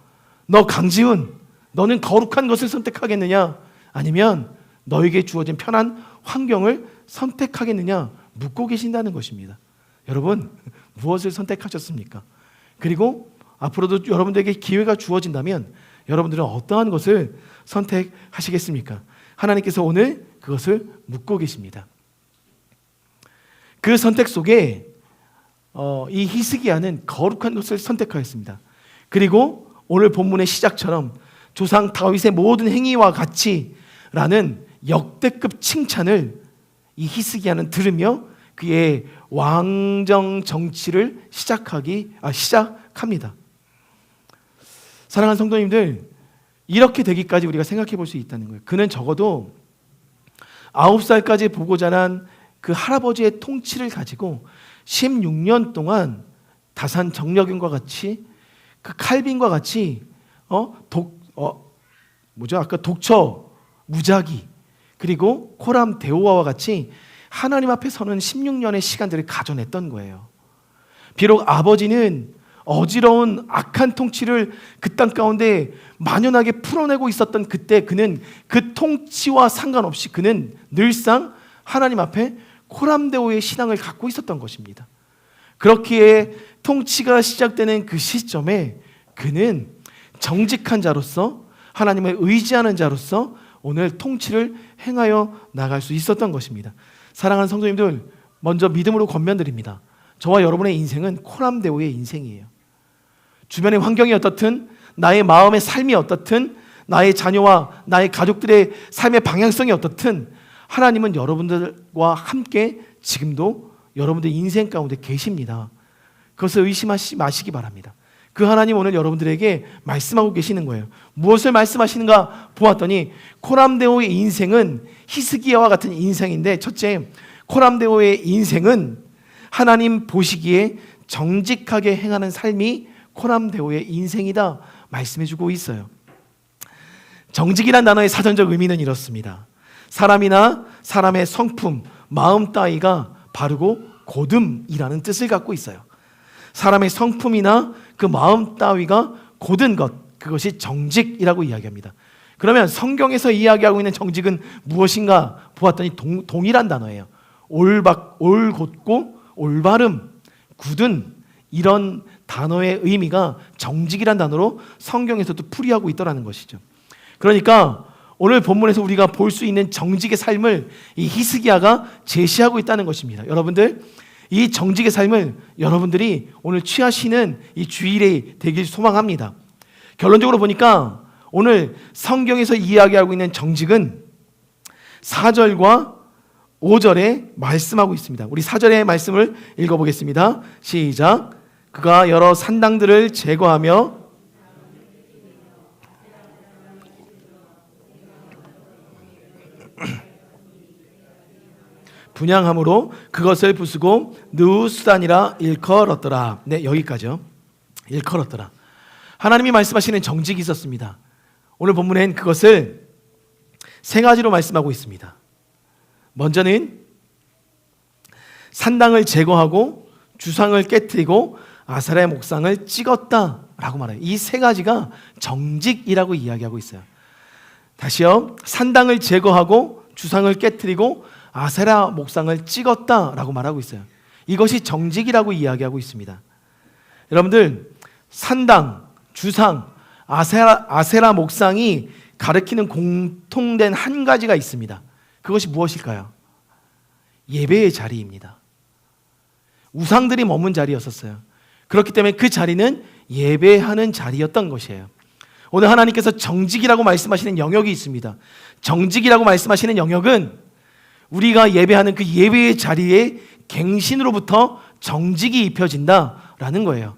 너 강지훈, 너는 거룩한 것을 선택하겠느냐, 아니면 너에게 주어진 편한 환경을 선택하겠느냐 묻고 계신다는 것입니다. 여러분, 무엇을 선택하셨습니까? 그리고 앞으로도 여러분들에게 기회가 주어진다면 여러분들은 어떠한 것을 선택하시겠습니까? 하나님께서 오늘 그것을 묻고 계십니다. 그 선택 속에 이 히스기야는 거룩한 것을 선택하였습니다. 그리고 오늘 본문의 시작처럼 조상 다윗의 모든 행위와 같이라는 역대급 칭찬을 이 히스기야는 들으며 그의 왕정 정치를 시작합니다. 사랑하는 성도님들, 이렇게 되기까지 우리가 생각해 볼 수 있다는 거예요. 그는 적어도 9살까지 보고 자란 그 할아버지의 통치를 가지고 16년 동안 다산 정력윤과 같이 그 칼빈과 같이 아까 독처 무자기 그리고 코람 데오와와 같이 하나님 앞에 서는 16년의 시간들을 가져냈던 거예요. 비록 아버지는 어지러운 악한 통치를 그 땅 가운데 만연하게 풀어내고 있었던 그때 그는 그 통치와 상관없이 그는 늘상 하나님 앞에 코람데오의 신앙을 갖고 있었던 것입니다. 그렇기에 통치가 시작되는 그 시점에 그는 정직한 자로서 하나님을 의지하는 자로서 오늘 통치를 행하여 나갈 수 있었던 것입니다. 사랑하는 성도님들, 먼저 믿음으로 권면드립니다. 저와 여러분의 인생은 코람데오의 인생이에요. 주변의 환경이 어떻든, 나의 마음의 삶이 어떻든, 나의 자녀와 나의 가족들의 삶의 방향성이 어떻든 하나님은 여러분들과 함께 지금도 여러분들 인생 가운데 계십니다. 그것을 의심하지 마시기 바랍니다. 그 하나님 오늘 여러분들에게 말씀하고 계시는 거예요. 무엇을 말씀하시는가 보았더니 코람데오의 인생은 히스기야와 같은 인생인데, 첫째, 코람데오의 인생은 하나님 보시기에 정직하게 행하는 삶이 코람데오의 인생이다 말씀해주고 있어요. 정직이란 단어의 사전적 의미는 이렇습니다. 사람이나 사람의 성품, 마음 따위가 바르고 곧음이라는 뜻을 갖고 있어요. 사람의 성품이나 그 마음 따위가 곧은 것, 그것이 정직이라고 이야기합니다. 그러면 성경에서 이야기하고 있는 정직은 무엇인가 보았더니 동일한 단어예요. 올곧고 올바름, 굳은, 이런 단어의 의미가 정직이란 단어로 성경에서도 풀이하고 있더라는 것이죠. 그러니까 오늘 본문에서 우리가 볼 수 있는 정직의 삶을 이 히스기야가 제시하고 있다는 것입니다. 여러분들, 이 정직의 삶을 여러분들이 오늘 취하시는 이 주일에 되길 소망합니다. 결론적으로 보니까 오늘 성경에서 이야기하고 있는 정직은 4절과 5절에 말씀하고 있습니다. 우리 4절의 말씀을 읽어보겠습니다. 시작. 그가 여러 산당들을 제거하며 분향함으로 그것을 부수고 느우수단이라 일컬었더라. 네, 여기까지요. 일컬었더라. 하나님이 말씀하시는 정직이 있었습니다. 오늘 본문엔 그것을 세 가지로 말씀하고 있습니다. 먼저는 산당을 제거하고 주상을 깨뜨리고 아세라의 목상을 찍었다라고 말해요. 이 세 가지가 정직이라고 이야기하고 있어요. 다시요. 산당을 제거하고 주상을 깨뜨리고 아세라 목상을 찍었다라고 말하고 있어요. 이것이 정직이라고 이야기하고 있습니다. 여러분들, 산당, 주상, 아세라 목상이 가리키는 공통된 한 가지가 있습니다. 그것이 무엇일까요? 예배의 자리입니다. 우상들이 머문 자리였었어요. 그렇기 때문에 그 자리는 예배하는 자리였던 것이에요. 오늘 하나님께서 정직이라고 말씀하시는 영역이 있습니다. 정직이라고 말씀하시는 영역은 우리가 예배하는 그 예배의 자리에 갱신으로부터 정직이 입혀진다라는 거예요.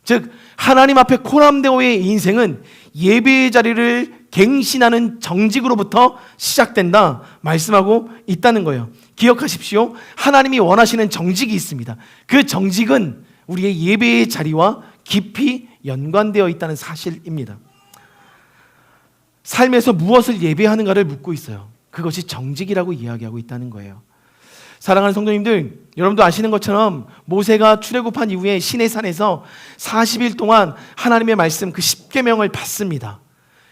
즉 하나님 앞에 코람데오의 인생은 예배의 자리를 갱신하는 정직으로부터 시작된다 말씀하고 있다는 거예요. 기억하십시오. 하나님이 원하시는 정직이 있습니다. 그 정직은 우리의 예배의 자리와 깊이 연관되어 있다는 사실입니다. 삶에서 무엇을 예배하는가를 묻고 있어요. 그것이 정직이라고 이야기하고 있다는 거예요. 사랑하는 성도님들, 여러분도 아시는 것처럼 모세가 출애굽한 이후에 시내산에서 40일 동안 하나님의 말씀 그 10계명을 받습니다.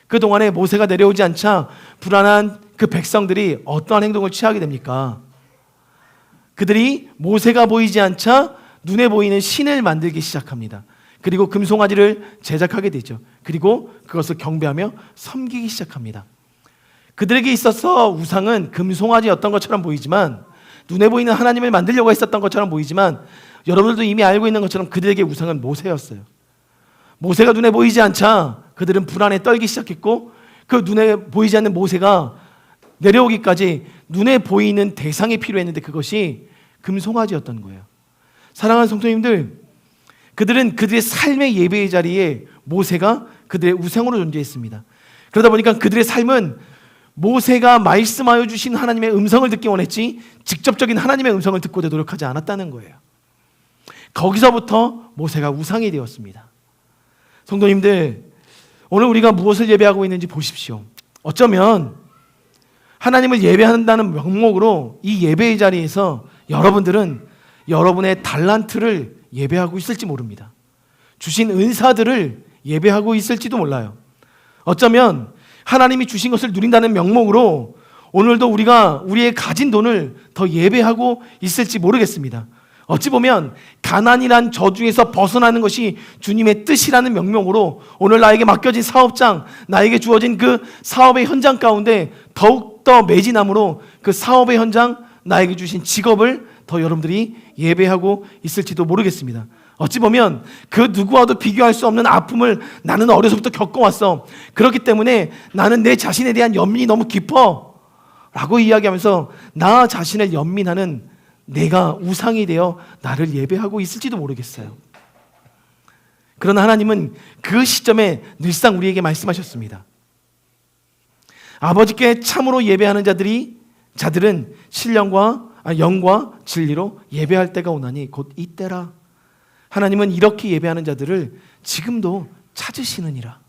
그동안에 모세가 내려오지 않자 불안한 그 백성들이 어떠한 행동을 취하게 됩니까? 그들이 모세가 보이지 않자 눈에 보이는 신을 만들기 시작합니다. 그리고 금송아지를 제작하게 되죠. 그리고 그것을 경배하며 섬기기 시작합니다. 그들에게 있어서 우상은 금송아지였던 것처럼 보이지만, 눈에 보이는 하나님을 만들려고 했었던 것처럼 보이지만, 여러분들도 이미 알고 있는 것처럼 그들에게 우상은 모세였어요. 모세가 눈에 보이지 않자 그들은 불안에 떨기 시작했고, 그 눈에 보이지 않는 모세가 내려오기까지 눈에 보이는 대상이 필요했는데 그것이 금송아지였던 거예요. 사랑하는 성도님들, 그들은 그들의 삶의 예배의 자리에 모세가 그들의 우상으로 존재했습니다. 그러다 보니까 그들의 삶은 모세가 말씀하여 주신 하나님의 음성을 듣기 원했지 직접적인 하나님의 음성을 듣고자 노력하지 않았다는 거예요. 거기서부터 모세가 우상이 되었습니다. 성도님들, 오늘 우리가 무엇을 예배하고 있는지 보십시오. 어쩌면 하나님을 예배한다는 명목으로 이 예배의 자리에서 여러분들은 여러분의 달란트를 예배하고 있을지 모릅니다. 주신 은사들을 예배하고 있을지도 몰라요. 어쩌면 하나님이 주신 것을 누린다는 명목으로 오늘도 우리가 우리의 가진 돈을 더 예배하고 있을지 모르겠습니다. 어찌 보면 가난이란 저주에서 벗어나는 것이 주님의 뜻이라는 명목으로 오늘 나에게 맡겨진 사업장, 나에게 주어진 그 사업의 현장 가운데 더욱더 매진함으로 그 사업의 현장, 나에게 주신 직업을 더 여러분들이 예배하고 있을지도 모르겠습니다. 어찌 보면 그 누구와도 비교할 수 없는 아픔을 나는 어려서부터 겪어왔어. 그렇기 때문에 나는 내 자신에 대한 연민이 너무 깊어 라고 이야기하면서 나 자신을 연민하는 내가 우상이 되어 나를 예배하고 있을지도 모르겠어요. 그러나 하나님은 그 시점에 늘상 우리에게 말씀하셨습니다. 아버지께 참으로 예배하는 자들은 영과 진리로 예배할 때가 오나니 곧 이때라. 하나님은 이렇게 예배하는 자들을 지금도 찾으시느니라.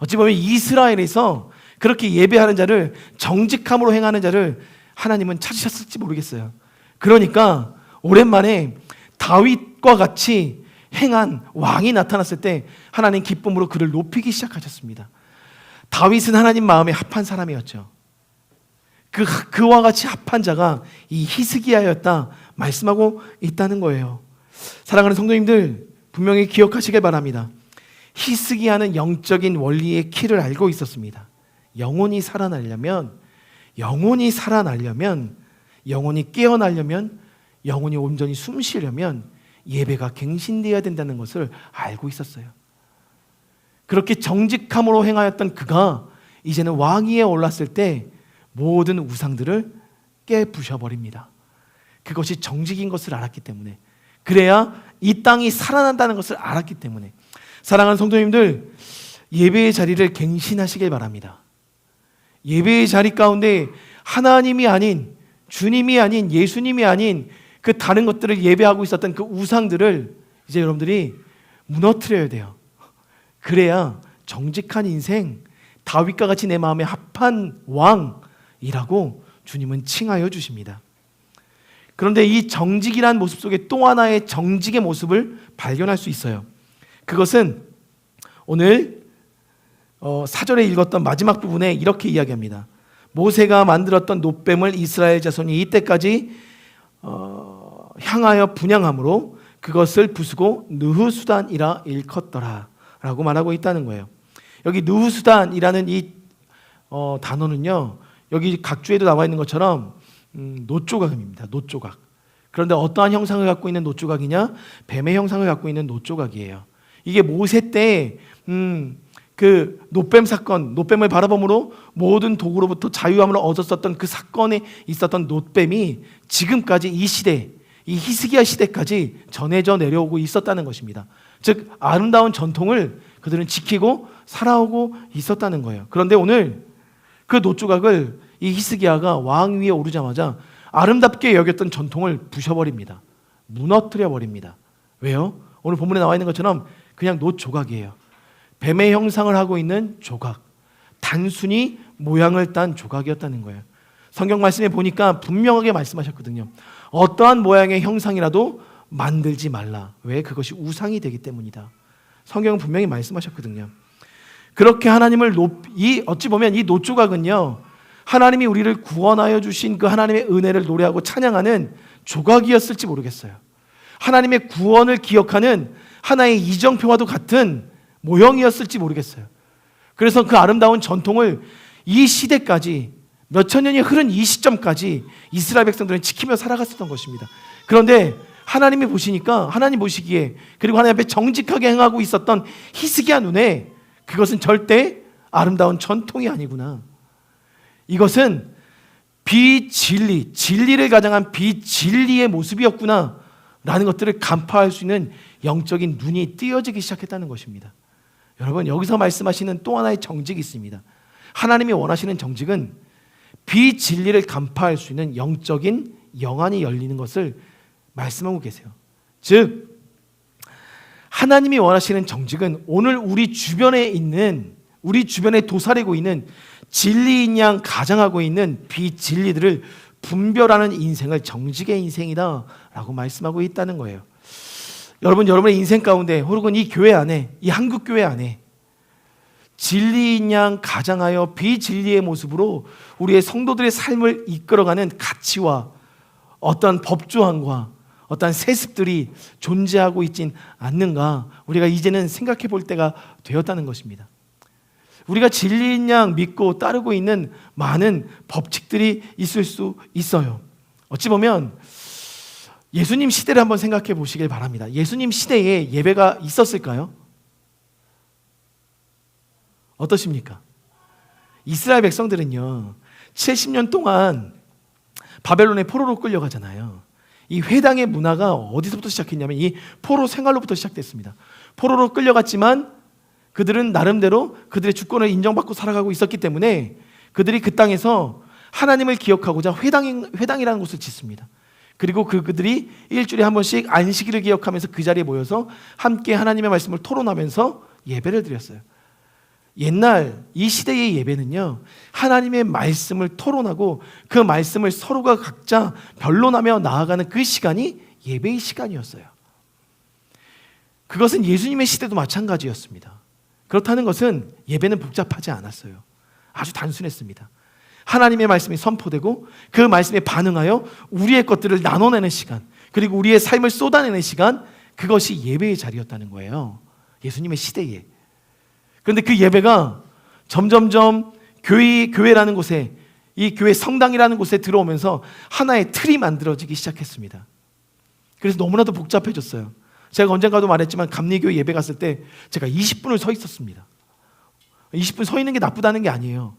어찌 보면 이스라엘에서 그렇게 예배하는 자를, 정직함으로 행하는 자를 하나님은 찾으셨을지 모르겠어요. 그러니까 오랜만에 다윗과 같이 행한 왕이 나타났을 때 하나님 기쁨으로 그를 높이기 시작하셨습니다. 다윗은 하나님 마음에 합한 사람이었죠. 그와 같이 합한 자가 이 히스기야였다 말씀하고 있다는 거예요. 사랑하는 성도님들, 분명히 기억하시길 바랍니다. 히스기야는 영적인 원리의 키를 알고 있었습니다. 영혼이 살아나려면, 영혼이 깨어나려면, 영혼이 온전히 숨쉬려면 예배가 갱신되어야 된다는 것을 알고 있었어요. 그렇게 정직함으로 행하였던 그가 이제는 왕위에 올랐을 때 모든 우상들을 깨부셔버립니다. 그것이 정직인 것을 알았기 때문에, 그래야 이 땅이 살아난다는 것을 알았기 때문에. 사랑하는 성도님들, 예배의 자리를 갱신하시길 바랍니다. 예배의 자리 가운데 하나님이 아닌, 주님이 아닌, 예수님이 아닌 그 다른 것들을 예배하고 있었던 그 우상들을 이제 여러분들이 무너뜨려야 돼요. 그래야 정직한 인생, 다윗과 같이 내 마음에 합한 왕이라고 주님은 칭하여 주십니다. 그런데 이 정직이라는 모습 속에 또 하나의 정직의 모습을 발견할 수 있어요. 그것은 오늘 사절에 읽었던 마지막 부분에 이렇게 이야기합니다. 모세가 만들었던 놋뱀을 이스라엘 자손이 이때까지 향하여 분향함으로 그것을 부수고 느후수단이라 일컫더라 라고 말하고 있다는 거예요. 여기 느후수단이라는 이 단어는요, 여기 각주에도 나와 있는 것처럼 놋조각입니다. 놋조각. 그런데 어떠한 형상을 갖고 있는 놋조각이냐? 뱀의 형상을 갖고 있는 놋조각이에요. 이게 모세 때 그 놋뱀 사건, 놋뱀을 바라봄으로 모든 도구로부터 자유함을 얻었었던 그 사건에 있었던 놋뱀이 지금까지 이 시대, 이 히스기야 시대까지 전해져 내려오고 있었다는 것입니다. 즉 아름다운 전통을 그들은 지키고 살아오고 있었다는 거예요. 그런데 오늘 그 놋조각을 이 히스기야가 왕 위에 오르자마자 아름답게 여겼던 전통을 부셔버립니다. 무너뜨려 버립니다. 왜요? 오늘 본문에 나와 있는 것처럼 그냥 놋조각이에요. 뱀의 형상을 하고 있는 조각, 단순히 모양을 딴 조각이었다는 거예요. 성경 말씀에 보니까 분명하게 말씀하셨거든요. 어떠한 모양의 형상이라도 만들지 말라. 왜? 그것이 우상이 되기 때문이다. 성경은 분명히 말씀하셨거든요. 그렇게 하나님을 어찌 보면 이 놋조각은요, 하나님이 우리를 구원하여 주신 그 하나님의 은혜를 노래하고 찬양하는 조각이었을지 모르겠어요. 하나님의 구원을 기억하는 하나의 이정표와도 같은 모형이었을지 모르겠어요. 그래서 그 아름다운 전통을 이 시대까지, 몇천 년이 흐른 이 시점까지 이스라엘 백성들은 지키며 살아갔었던 것입니다. 그런데 하나님이 보시니까, 하나님 보시기에, 그리고 하나님 앞에 정직하게 행하고 있었던 히스기야 눈에 그것은 절대 아름다운 전통이 아니구나. 이것은 비진리, 진리를 가장한 비진리의 모습이었구나 라는 것들을 간파할 수 있는 영적인 눈이 띄어지기 시작했다는 것입니다. 여러분, 여기서 말씀하시는 또 하나의 정직이 있습니다. 하나님이 원하시는 정직은 비진리를 간파할 수 있는 영적인 영안이 열리는 것을 말씀하고 계세요. 즉 하나님이 원하시는 정직은 오늘 우리 주변에 도사리고 있는 진리인 양 가장하고 있는 비진리들을 분별하는 인생을 정직의 인생이다 라고 말씀하고 있다는 거예요. 여러분의 인생 가운데 혹은 이 교회 안에, 이 한국 교회 안에 진리인 양 가장하여 비진리의 모습으로 우리의 성도들의 삶을 이끌어가는 가치와 어떤 법조항과 어떤 세습들이 존재하고 있진 않는가, 우리가 이제는 생각해 볼 때가 되었다는 것입니다. 우리가 진리인 양 믿고 따르고 있는 많은 법칙들이 있을 수 있어요. 어찌 보면 예수님 시대를 한번 생각해 보시길 바랍니다. 예수님 시대에 예배가 있었을까요? 어떠십니까? 이스라엘 백성들은요 70년 동안 바벨론의 포로로 끌려가잖아요. 이 회당의 문화가 어디서부터 시작했냐면 이 포로 생활로부터 시작됐습니다. 포로로 끌려갔지만 그들은 나름대로 그들의 주권을 인정받고 살아가고 있었기 때문에 그들이 그 땅에서 하나님을 기억하고자 회당이라는 곳을 짓습니다. 그리고 그들이 일주일에 한 번씩 안식일을 기억하면서 그 자리에 모여서 함께 하나님의 말씀을 토론하면서 예배를 드렸어요. 옛날 이 시대의 예배는요 하나님의 말씀을 토론하고 그 말씀을 서로가 각자 변론하며 나아가는 그 시간이 예배의 시간이었어요. 그것은 예수님의 시대도 마찬가지였습니다. 그렇다는 것은 예배는 복잡하지 않았어요. 아주 단순했습니다. 하나님의 말씀이 선포되고 그 말씀에 반응하여 우리의 것들을 나눠내는 시간, 그리고 우리의 삶을 쏟아내는 시간, 그것이 예배의 자리였다는 거예요. 예수님의 시대에. 그런데 그 예배가 점점점 교회라는 곳에, 이 교회 성당이라는 곳에 들어오면서 하나의 틀이 만들어지기 시작했습니다. 그래서 너무나도 복잡해졌어요. 제가 언젠가도 말했지만 감리교회 예배 갔을 때 제가 20분을 서 있었습니다. 20분 서 있는 게 나쁘다는 게 아니에요.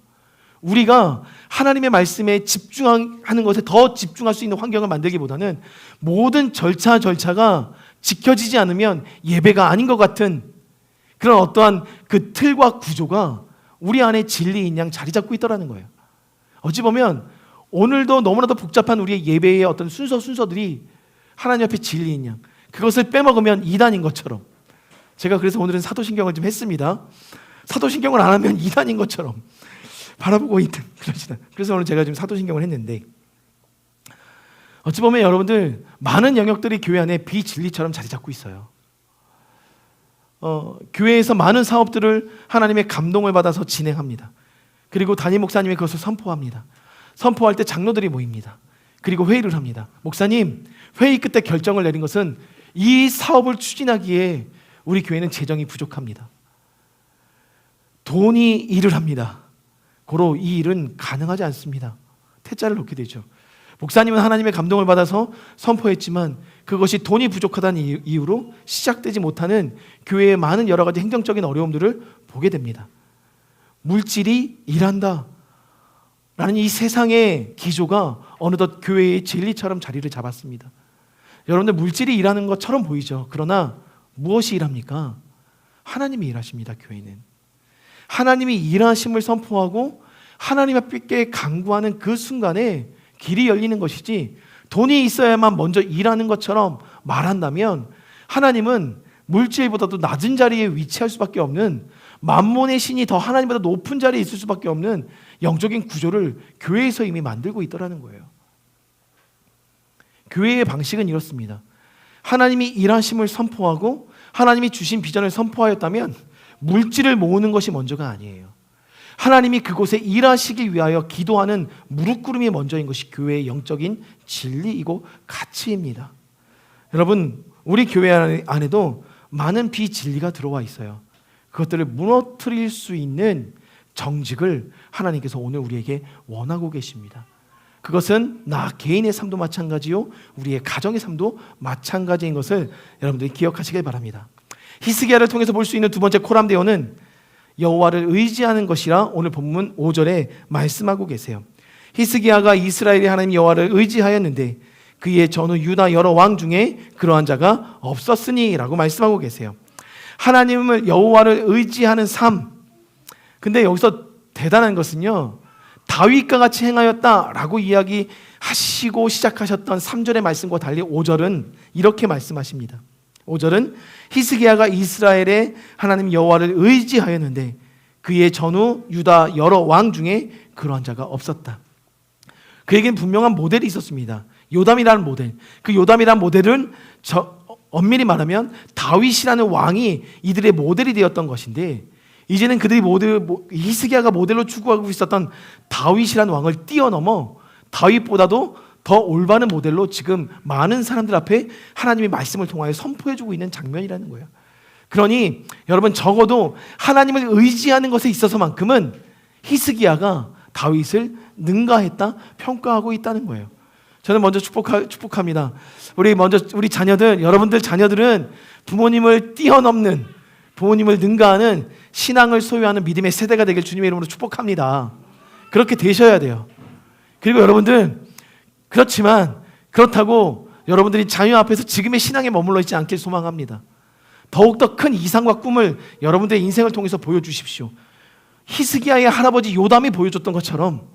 우리가 하나님의 말씀에 집중하는 것에 더 집중할 수 있는 환경을 만들기보다는 모든 절차가 지켜지지 않으면 예배가 아닌 것 같은 그런 어떠한 그 틀과 구조가 우리 안에 진리인 양 자리 잡고 있더라는 거예요. 어찌 보면 오늘도 너무나도 복잡한 우리의 예배의 어떤 순서들이 하나님 앞에 진리인 양, 그것을 빼먹으면 이단인 것처럼, 제가 그래서 오늘은 사도신경을 좀 했습니다. 사도신경을 안 하면 이단인 것처럼 바라보고 있는 그러시다. 그래서 오늘 제가 지금 사도신경을 했는데, 어찌 보면 여러분들 많은 영역들이 교회 안에 비진리처럼 자리 잡고 있어요. 교회에서 많은 사업들을 하나님의 감동을 받아서 진행합니다. 그리고 담임 목사님이 그것을 선포합니다. 선포할 때 장로들이 모입니다. 그리고 회의를 합니다. 목사님, 회의 끝에 결정을 내린 것은 이 사업을 추진하기에 우리 교회는 재정이 부족합니다. 돈이 일을 합니다. 고로 이 일은 가능하지 않습니다. 퇴짜를 놓게 되죠. 목사님은 하나님의 감동을 받아서 선포했지만 그것이 돈이 부족하다는 이유로 시작되지 못하는 교회의 많은 여러 가지 행정적인 어려움들을 보게 됩니다. 물질이 일한다 라는 이 세상의 기조가 어느덧 교회의 진리처럼 자리를 잡았습니다. 여러분들, 물질이 일하는 것처럼 보이죠. 그러나 무엇이 일합니까? 하나님이 일하십니다. 교회는 하나님이 일하심을 선포하고 하나님 앞에 간구하는 그 순간에 길이 열리는 것이지, 돈이 있어야만 먼저 일하는 것처럼 말한다면 하나님은 물질보다도 낮은 자리에 위치할 수밖에 없는, 만몬의 신이 더 하나님보다 높은 자리에 있을 수밖에 없는 영적인 구조를 교회에서 이미 만들고 있더라는 거예요. 교회의 방식은 이렇습니다. 하나님이 일하심을 선포하고 하나님이 주신 비전을 선포하였다면 물질을 모으는 것이 먼저가 아니에요. 하나님이 그곳에 일하시기 위하여 기도하는 무릎꿇음이 먼저인 것이 교회의 영적인 진리이고 가치입니다. 여러분, 우리 교회 안에도 많은 비진리가 들어와 있어요. 그것들을 무너뜨릴 수 있는 정직을 하나님께서 오늘 우리에게 원하고 계십니다. 그것은 나 개인의 삶도 마찬가지요, 우리의 가정의 삶도 마찬가지인 것을 여러분들이 기억하시길 바랍니다. 히스기야를 통해서 볼 수 있는 두 번째 코람데오는 여호와를 의지하는 것이라 오늘 본문 5절에 말씀하고 계세요. 히스기야가 이스라엘의 하나님 여호와를 의지하였는데 그의 전후 유다 여러 왕 중에 그러한 자가 없었으니 라고 말씀하고 계세요. 하나님을, 여호와를 의지하는 삶. 근데 여기서 대단한 것은요, 다윗과 같이 행하였다라고 이야기하시고 시작하셨던 3절의 말씀과 달리 5절은 이렇게 말씀하십니다. 5절은 히스기야가 이스라엘의 하나님 여호와를 의지하였는데 그의 전후 유다 여러 왕 중에 그러한 자가 없었다. 그에게는 분명한 모델이 있었습니다. 요담이라는 모델. 그 요담이라는 모델은 엄밀히 말하면 다윗이라는 왕이 이들의 모델이 되었던 것인데, 이제는 그들이 히스기야가 모델로 추구하고 있었던 다윗이라는 왕을 뛰어넘어 다윗보다도 더 올바른 모델로 지금 많은 사람들 앞에 하나님의 말씀을 통하여 선포해주고 있는 장면이라는 거예요. 그러니 여러분, 적어도 하나님을 의지하는 것에 있어서만큼은 히스기야가 다윗을 능가했다, 평가하고 있다는 거예요. 저는 먼저 축복합니다. 우리 자녀들, 여러분들 자녀들은 부모님을 뛰어넘는, 부모님을 능가하는 신앙을 소유하는 믿음의 세대가 되길 주님의 이름으로 축복합니다. 그렇게 되셔야 돼요. 그리고 여러분들, 그렇다고 여러분들이 자녀 앞에서 지금의 신앙에 머물러 있지 않길 소망합니다. 더욱더 큰 이상과 꿈을 여러분들의 인생을 통해서 보여주십시오. 히스기야의 할아버지 요담이 보여줬던 것처럼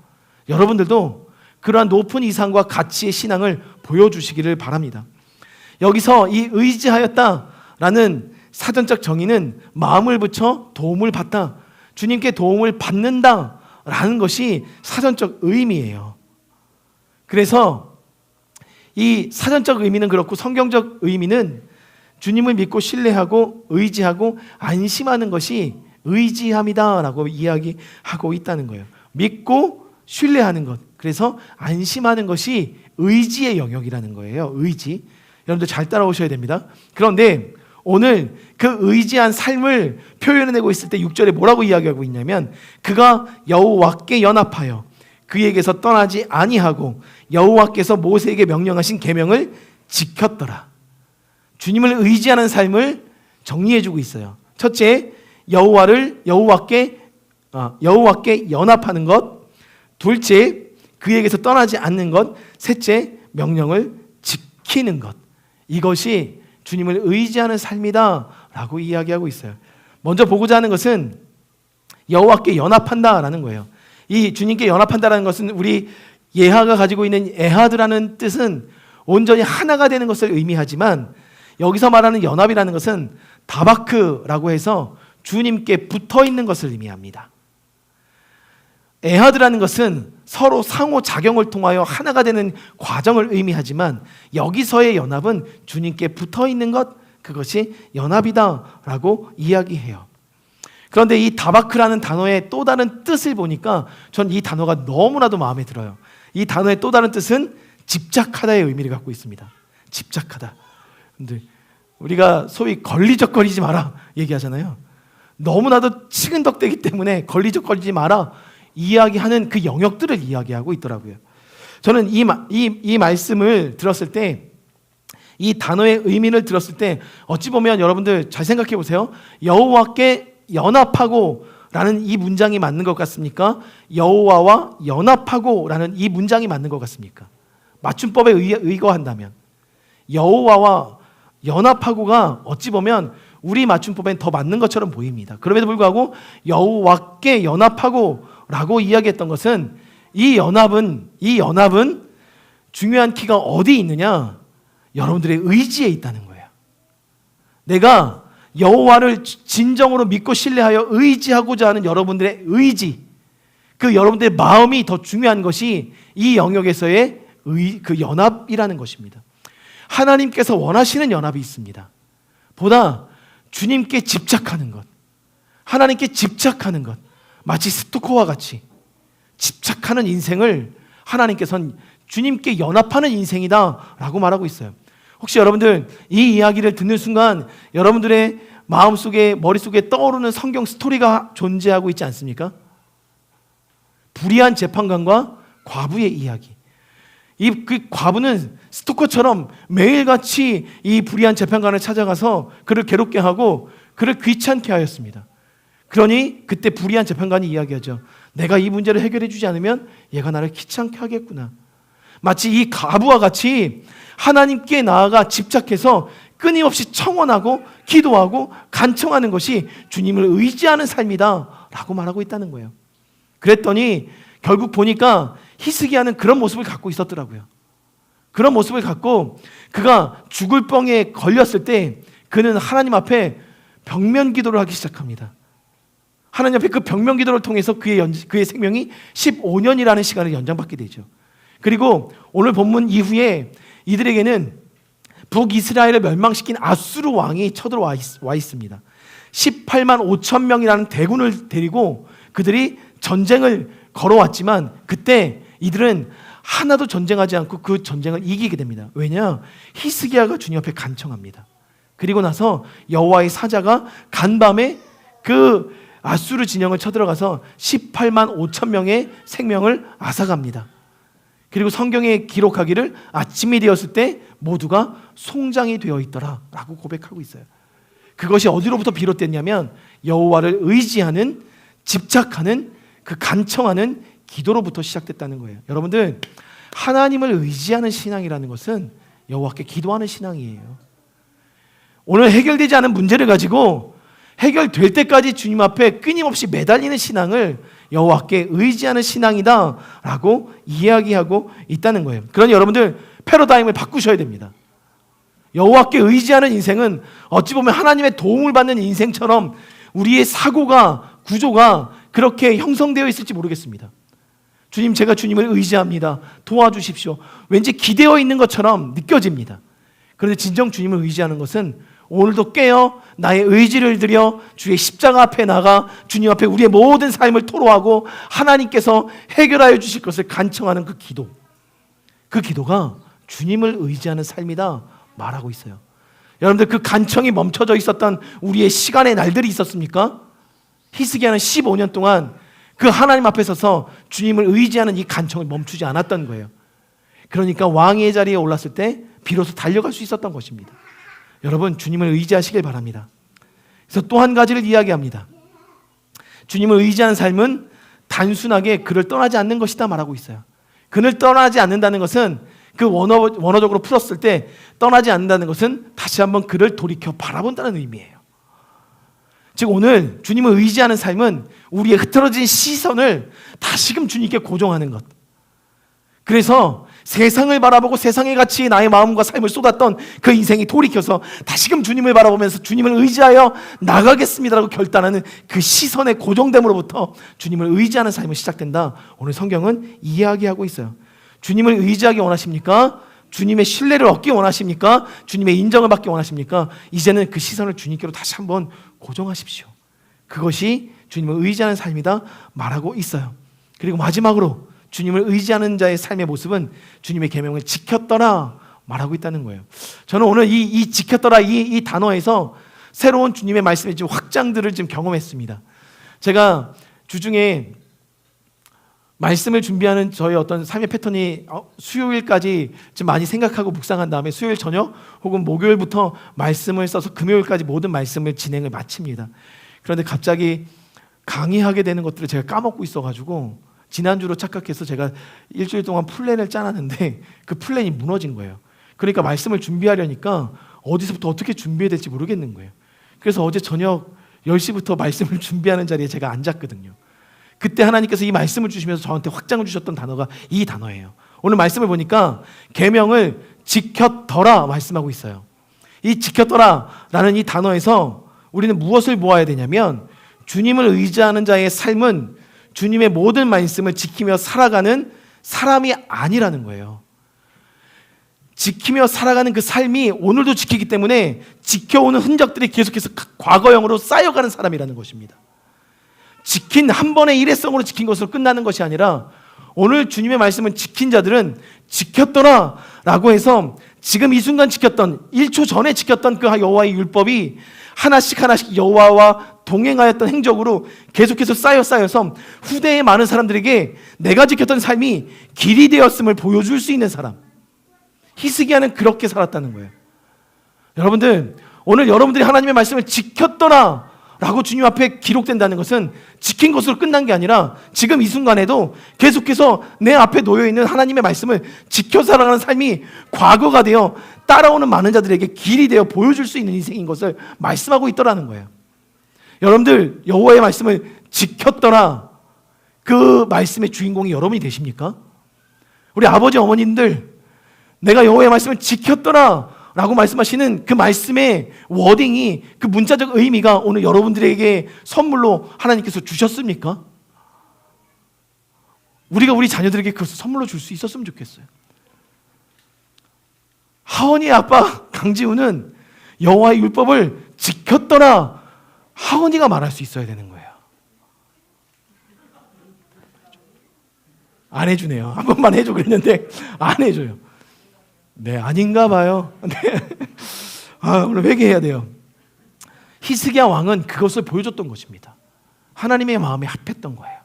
여러분들도 그러한 높은 이상과 가치의 신앙을 보여주시기를 바랍니다. 여기서 이 의지하였다라는 사전적 정의는 마음을 붙여 도움을 받다, 주님께 도움을 받는다라는 것이 사전적 의미예요. 그래서 이 사전적 의미는 그렇고 성경적 의미는 주님을 믿고 신뢰하고 의지하고 안심하는 것이 의지함이다라고 이야기하고 있다는 거예요. 믿고 신뢰하는 것, 그래서 안심하는 것이 의지의 영역이라는 거예요. 의지. 여러분들 잘 따라오셔야 됩니다. 그런데 오늘 그 의지한 삶을 표현해내고 있을 때 6절에 뭐라고 이야기하고 있냐면, 그가 여호와께 연합하여 그에게서 떠나지 아니하고 여호와께서 모세에게 명령하신 계명을 지켰더라. 주님을 의지하는 삶을 정리해주고 있어요. 첫째, 여호와께 연합하는 것. 둘째, 그에게서 떠나지 않는 것. 셋째, 명령을 지키는 것. 이것이 주님을 의지하는 삶이다라고 이야기하고 있어요. 먼저 보고자 하는 것은 여호와께 연합한다라는 거예요. 이 주님께 연합한다라는 것은 우리 예하가 가지고 있는 에하드라는 뜻은 온전히 하나가 되는 것을 의미하지만, 여기서 말하는 연합이라는 것은 다바크라고 해서 주님께 붙어 있는 것을 의미합니다. 에하드라는 것은 서로 상호작용을 통하여 하나가 되는 과정을 의미하지만, 여기서의 연합은 주님께 붙어 있는 것, 그것이 연합이다라고 이야기해요. 그런데 이 다바크라는 단어의 또 다른 뜻을 보니까 전 이 단어가 너무나도 마음에 들어요. 이 단어의 또 다른 뜻은 집착하다의 의미를 갖고 있습니다. 집착하다. 근데 우리가 소위 걸리적거리지 마라 얘기하잖아요. 너무나도 치근덕대기 때문에 걸리적거리지 마라 이야기하는 그 영역들을 이야기하고 있더라고요. 저는 이 말씀을 들었을 때, 이 단어의 의미를 들었을 때 어찌 보면 여러분들 잘 생각해 보세요. 여호와께 연합하고 라는 이 문장이 맞는 것 같습니까? 여호와와 연합하고 라는 이 문장이 맞는 것 같습니까? 맞춤법에 의거한다면 여호와와 연합하고가 어찌 보면 우리 맞춤법엔 더 맞는 것처럼 보입니다. 그럼에도 불구하고 여호와께 연합하고 라고 이야기했던 것은 이 연합은 중요한 키가 어디 있느냐? 여러분들의 의지에 있다는 거예요. 내가 여호와를 진정으로 믿고 신뢰하여 의지하고자 하는 여러분들의 의지, 그 여러분들의 마음이 더 중요한 것이 이 영역에서의 그 연합이라는 것입니다. 하나님께서 원하시는 연합이 있습니다. 보다 주님께 집착하는 것, 하나님께 집착하는 것, 마치 스토커와 같이 집착하는 인생을 하나님께서는 주님께 연합하는 인생이다라고 말하고 있어요. 혹시 여러분들 이 이야기를 듣는 순간 여러분들의 마음속에, 머릿속에 떠오르는 성경 스토리가 존재하고 있지 않습니까? 불의한 재판관과 과부의 이야기. 그 과부는 스토커처럼 매일같이 이 불의한 재판관을 찾아가서 그를 괴롭게 하고 그를 귀찮게 하였습니다. 그러니 그때 불의한 재판관이 이야기하죠. 내가 이 문제를 해결해 주지 않으면 얘가 나를 귀찮게 하겠구나. 마치 이 과부와 같이 하나님께 나아가 집착해서 끊임없이 청원하고 기도하고 간청하는 것이 주님을 의지하는 삶이다 라고 말하고 있다는 거예요. 그랬더니 결국 보니까 히스기야는 그런 모습을 갖고 있었더라고요. 그런 모습을 갖고 그가 죽을 뻥에 걸렸을 때 그는 하나님 앞에 병면 기도를 하기 시작합니다. 하나님 앞에 그 병면 기도를 통해서 그의 생명이 15년이라는 시간을 연장받게 되죠. 그리고 오늘 본문 이후에 이들에게는 북이스라엘을 멸망시킨 아수르 왕이 쳐들어와 있습니다. 18만 5천 명이라는 대군을 데리고 그들이 전쟁을 걸어왔지만 그때 이들은 하나도 전쟁하지 않고 그 전쟁을 이기게 됩니다. 왜냐? 히스기야가 주님 앞에 간청합니다. 그리고 나서 여호와의 사자가 간밤에 그 아수르 진영을 쳐들어가서 18만 5천 명의 생명을 앗아갑니다. 그리고 성경에 기록하기를 아침이 되었을 때 모두가 송장이 되어 있더라 라고 고백하고 있어요. 그것이 어디로부터 비롯됐냐면 여호와를 의지하는, 집착하는, 그 간청하는 기도로부터 시작됐다는 거예요. 여러분들, 하나님을 의지하는 신앙이라는 것은 여호와께 기도하는 신앙이에요. 오늘 해결되지 않은 문제를 가지고 해결될 때까지 주님 앞에 끊임없이 매달리는 신앙을 여호와께 의지하는 신앙이다 라고 이야기하고 있다는 거예요. 그러니 여러분들 패러다임을 바꾸셔야 됩니다. 여호와께 의지하는 인생은 어찌 보면 하나님의 도움을 받는 인생처럼 우리의 사고가, 구조가 그렇게 형성되어 있을지 모르겠습니다. 주님, 제가 주님을 의지합니다. 도와주십시오. 왠지 기대어 있는 것처럼 느껴집니다. 그런데 진정 주님을 의지하는 것은 오늘도 깨어 나의 의지를 들여 주의 십자가 앞에 나가 주님 앞에 우리의 모든 삶을 토로하고 하나님께서 해결하여 주실 것을 간청하는 그 기도, 그 기도가 주님을 의지하는 삶이다 말하고 있어요. 여러분들, 그 간청이 멈춰져 있었던 우리의 시간의 날들이 있었습니까? 히스기야는 15년 동안 그 하나님 앞에 서서 주님을 의지하는 이 간청을 멈추지 않았던 거예요. 그러니까 왕의 자리에 올랐을 때 비로소 달려갈 수 있었던 것입니다. 여러분, 주님을 의지하시길 바랍니다. 그래서 또 한 가지를 이야기합니다. 주님을 의지하는 삶은 단순하게 그를 떠나지 않는 것이다 말하고 있어요. 그를 떠나지 않는다는 것은 그 원어적으로 풀었을 때 떠나지 않는다는 것은 다시 한번 그를 돌이켜 바라본다는 의미예요. 즉 오늘 주님을 의지하는 삶은 우리의 흐트러진 시선을 다시금 주님께 고정하는 것. 그래서 세상을 바라보고 세상의 가치에 나의 마음과 삶을 쏟았던 그 인생이 돌이켜서 다시금 주님을 바라보면서 주님을 의지하여 나가겠습니다라고 결단하는 그 시선의 고정됨으로부터 주님을 의지하는 삶이 시작된다. 오늘 성경은 이야기하고 있어요. 주님을 의지하기 원하십니까? 주님의 신뢰를 얻기 원하십니까? 주님의 인정을 받기 원하십니까? 이제는 그 시선을 주님께로 다시 한번 고정하십시오. 그것이 주님을 의지하는 삶이다 말하고 있어요. 그리고 마지막으로 주님을 의지하는 자의 삶의 모습은 주님의 계명을 지켰더라 말하고 있다는 거예요. 저는 오늘 이 지켰더라 이 단어에서 새로운 주님의 말씀의 좀 확장들을 좀 경험했습니다. 제가 주중에 말씀을 준비하는 저희 어떤 삶의 패턴이 수요일까지 좀 많이 생각하고 묵상한 다음에 수요일 저녁 혹은 목요일부터 말씀을 써서 금요일까지 모든 말씀을 진행을 마칩니다. 그런데 갑자기 강의하게 되는 것들을 제가 까먹고 있어가지고 지난주로 착각해서 제가 일주일 동안 플랜을 짜놨는데 그 플랜이 무너진 거예요. 그러니까 말씀을 준비하려니까 어디서부터 어떻게 준비해야 될지 모르겠는 거예요. 그래서 어제 저녁 10시부터 말씀을 준비하는 자리에 제가 앉았거든요. 그때 하나님께서 이 말씀을 주시면서 저한테 확장을 주셨던 단어가 이 단어예요. 오늘 말씀을 보니까 계명을 지켰더라 말씀하고 있어요. 이 지켰더라라는 이 단어에서 우리는 무엇을 보아야 되냐면 주님을 의지하는 자의 삶은 주님의 모든 말씀을 지키며 살아가는 사람이 아니라는 거예요. 지키며 살아가는 그 삶이 오늘도 지키기 때문에 지켜오는 흔적들이 계속해서 과거형으로 쌓여가는 사람이라는 것입니다. 지킨 한 번의 일회성으로 지킨 것으로 끝나는 것이 아니라 오늘 주님의 말씀을 지킨 자들은 지켰더라 라고 해서 지금 이 순간 지켰던 1초 전에 지켰던 그 여호와의 율법이 하나씩 여호와와 동행하였던 행적으로 계속해서 쌓여서 후대의 많은 사람들에게 내가 지켰던 삶이 길이 되었음을 보여줄 수 있는 사람. 히스기야는 그렇게 살았다는 거예요. 여러분들, 오늘 여러분들이 하나님의 말씀을 지켰더라 라고 주님 앞에 기록된다는 것은 지킨 것으로 끝난 게 아니라 지금 이 순간에도 계속해서 내 앞에 놓여있는 하나님의 말씀을 지켜 살아가는 삶이 과거가 되어 따라오는 많은 자들에게 길이 되어 보여줄 수 있는 인생인 것을 말씀하고 있더라는 거예요. 여러분들, 여호와의 말씀을 지켰더라, 그 말씀의 주인공이 여러분이 되십니까? 우리 아버지 어머님들, 내가 여호와의 말씀을 지켰더라 라고 말씀하시는 그 말씀의 워딩이, 그 문자적 의미가 오늘 여러분들에게 선물로 하나님께서 주셨습니까? 우리가 우리 자녀들에게 그것을 선물로 줄 수 있었으면 좋겠어요. 하원이의 아빠 강지우는 여호와의 율법을 지켰더라, 하원이가 말할 수 있어야 되는 거예요. 안 해주네요. 한 번만 해줘 그랬는데 안 해줘요. 네, 아닌가 봐요. 네. 오늘 회개해야 돼요. 히스기야 왕은 그것을 보여줬던 것입니다. 하나님의 마음에 합했던 거예요.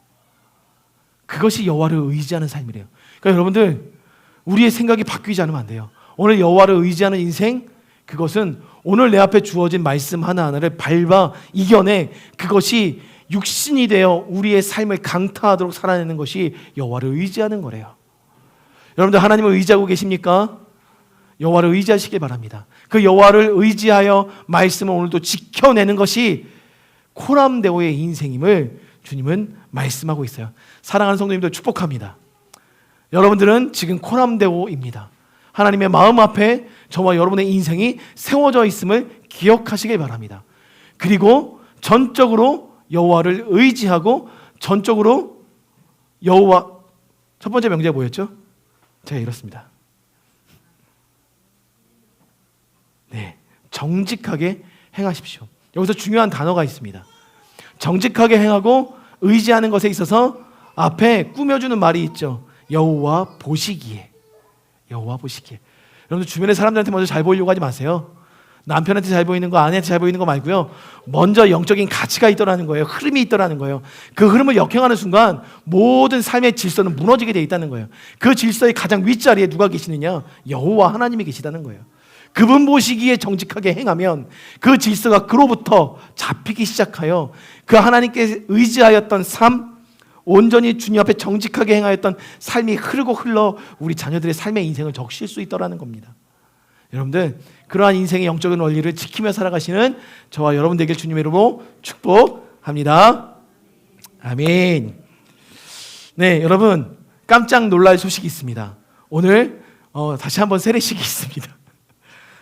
그것이 여호와를 의지하는 삶이래요. 그러니까 여러분들, 우리의 생각이 바뀌지 않으면 안 돼요. 오늘 여호와를 의지하는 인생, 그것은 오늘 내 앞에 주어진 말씀 하나하나를 밟아 이겨내, 그것이 육신이 되어 우리의 삶을 강타하도록 살아내는 것이 여호와를 의지하는 거래요. 여러분들, 하나님을 의지하고 계십니까? 여호와를 의지하시길 바랍니다. 그 여호와를 의지하여 말씀을 오늘도 지켜내는 것이 코람데오의 인생임을 주님은 말씀하고 있어요. 사랑하는 성도님들, 축복합니다. 여러분들은 지금 코람데오입니다. 하나님의 마음 앞에 저와 여러분의 인생이 세워져 있음을 기억하시길 바랍니다. 그리고 전적으로 여호와를 의지하고, 전적으로 여호와, 첫 번째 명제가 뭐였죠? 제가 이렇습니다. 네, 정직하게 행하십시오. 여기서 중요한 단어가 있습니다. 정직하게 행하고 의지하는 것에 있어서 앞에 꾸며주는 말이 있죠. 여호와 보시기에. 여호와 보시기에. 여러분들, 주변의 사람들한테 먼저 잘 보이려고 하지 마세요. 남편한테 잘 보이는 거, 아내한테 잘 보이는 거 말고요, 먼저 영적인 가치가 있더라는 거예요. 흐름이 있더라는 거예요. 그 흐름을 역행하는 순간 모든 삶의 질서는 무너지게 되어 있다는 거예요. 그 질서의 가장 윗자리에 누가 계시느냐? 여호와 하나님이 계시다는 거예요. 그분 보시기에 정직하게 행하면 그 질서가 그로부터 잡히기 시작하여 그 하나님께 의지하였던 삶, 온전히 주님 앞에 정직하게 행하였던 삶이 흐르고 흘러 우리 자녀들의 삶의 인생을 적실 수 있더라는 겁니다. 여러분들, 그러한 인생의 영적인 원리를 지키며 살아가시는 저와 여러분 되길 주님의 이름으로 축복합니다. 아멘. 네, 여러분, 깜짝 놀랄 소식이 있습니다. 오늘 다시 한번 세례식이 있습니다.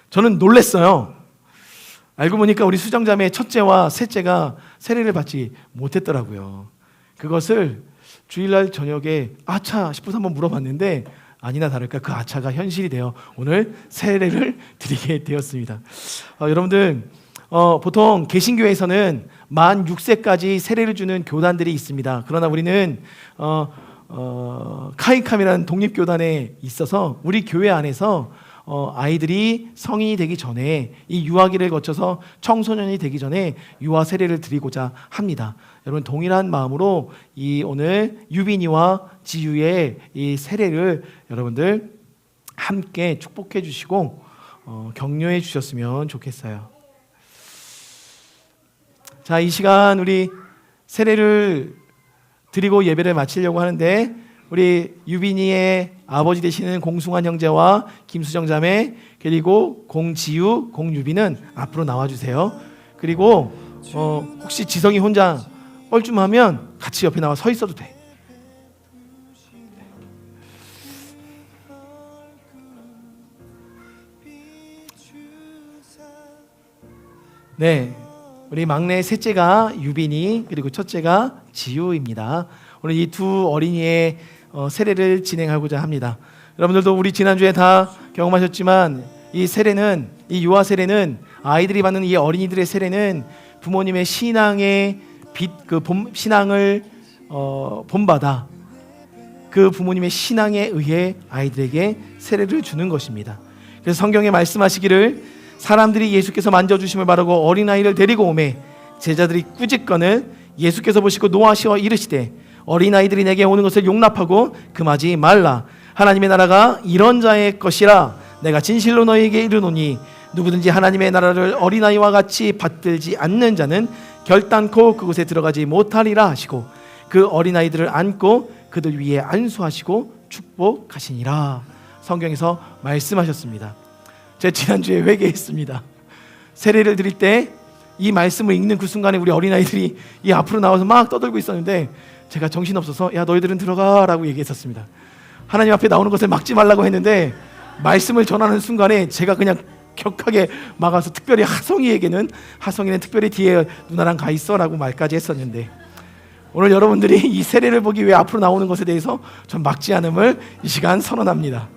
저는 놀랐어요. 알고 보니까 우리 수정자매 첫째와 셋째가 세례를 받지 못했더라고요. 그것을 주일날 저녁에 아차 싶어서 한번 물어봤는데, 아니나 다를까 그 아차가 현실이 되어 오늘 세례를 드리게 되었습니다. 여러분들, 보통 개신교에서는 만 6세까지 세례를 주는 교단들이 있습니다. 그러나 우리는 카이캄이라는 독립교단에 있어서 우리 교회 안에서 아이들이 성인이 되기 전에, 이 유아기를 거쳐서 청소년이 되기 전에 유아 세례를 드리고자 합니다. 여러분, 동일한 마음으로 이 오늘 유빈이와 지유의 이 세례를 여러분들 함께 축복해 주시고 격려해 주셨으면 좋겠어요. 자, 이 시간 우리 세례를 드리고 예배를 마치려고 하는데, 우리 유빈이의 아버지 되시는 공승환 형제와 김수정 자매, 그리고 공지유, 공유빈은 앞으로 나와주세요. 그리고 혹시 지성이 혼자 뻘쭘하면 같이 옆에 나와 서 있어도 돼. 네, 우리 막내 셋째가 유빈이, 그리고 첫째가 지유입니다. 오늘 이 두 어린이의 세례를 진행하고자 합니다. 여러분들도 우리 지난주에 다 경험하셨지만, 이 세례는, 이 유아 세례는, 아이들이 받는 이 어린이들의 세례는 부모님의 신앙의 빛, 신앙을 본받아 그 부모님의 신앙에 의해 아이들에게 세례를 주는 것입니다. 그래서 성경에 말씀하시기를, 사람들이 예수께서 만져주심을 바라고 어린아이를 데리고 오매 제자들이 꾸짖거늘 예수께서 보시고 노하시어 이르시되, 어린아이들이 내게 오는 것을 용납하고 금하지 말라. 하나님의 나라가 이런 자의 것이라. 내가 진실로 너희에게 이르노니 누구든지 하나님의 나라를 어린아이와 같이 받들지 않는 자는 결단코 그곳에 들어가지 못하리라 하시고, 그 어린아이들을 안고 그들 위에 안수하시고 축복하시니라. 성경에서 말씀하셨습니다. 제가 지난주에 회개했습니다. 세례를 드릴 때 이 말씀을 읽는 그 순간에 우리 어린아이들이 이 앞으로 나와서 막 떠들고 있었는데 제가 정신없어서 야 너희들은 들어가라고 얘기했었습니다. 하나님 앞에 나오는 것을 막지 말라고 했는데 말씀을 전하는 순간에 제가 그냥 격하게 막아서 특별히 하성이에게는 하성이는 특별히 뒤에 누나랑 가 있어라고 말까지 했었는데 오늘 여러분들이 이 세례를 보기 위해 앞으로 나오는 것에 대해서 전 막지 않음을 이 시간 선언합니다.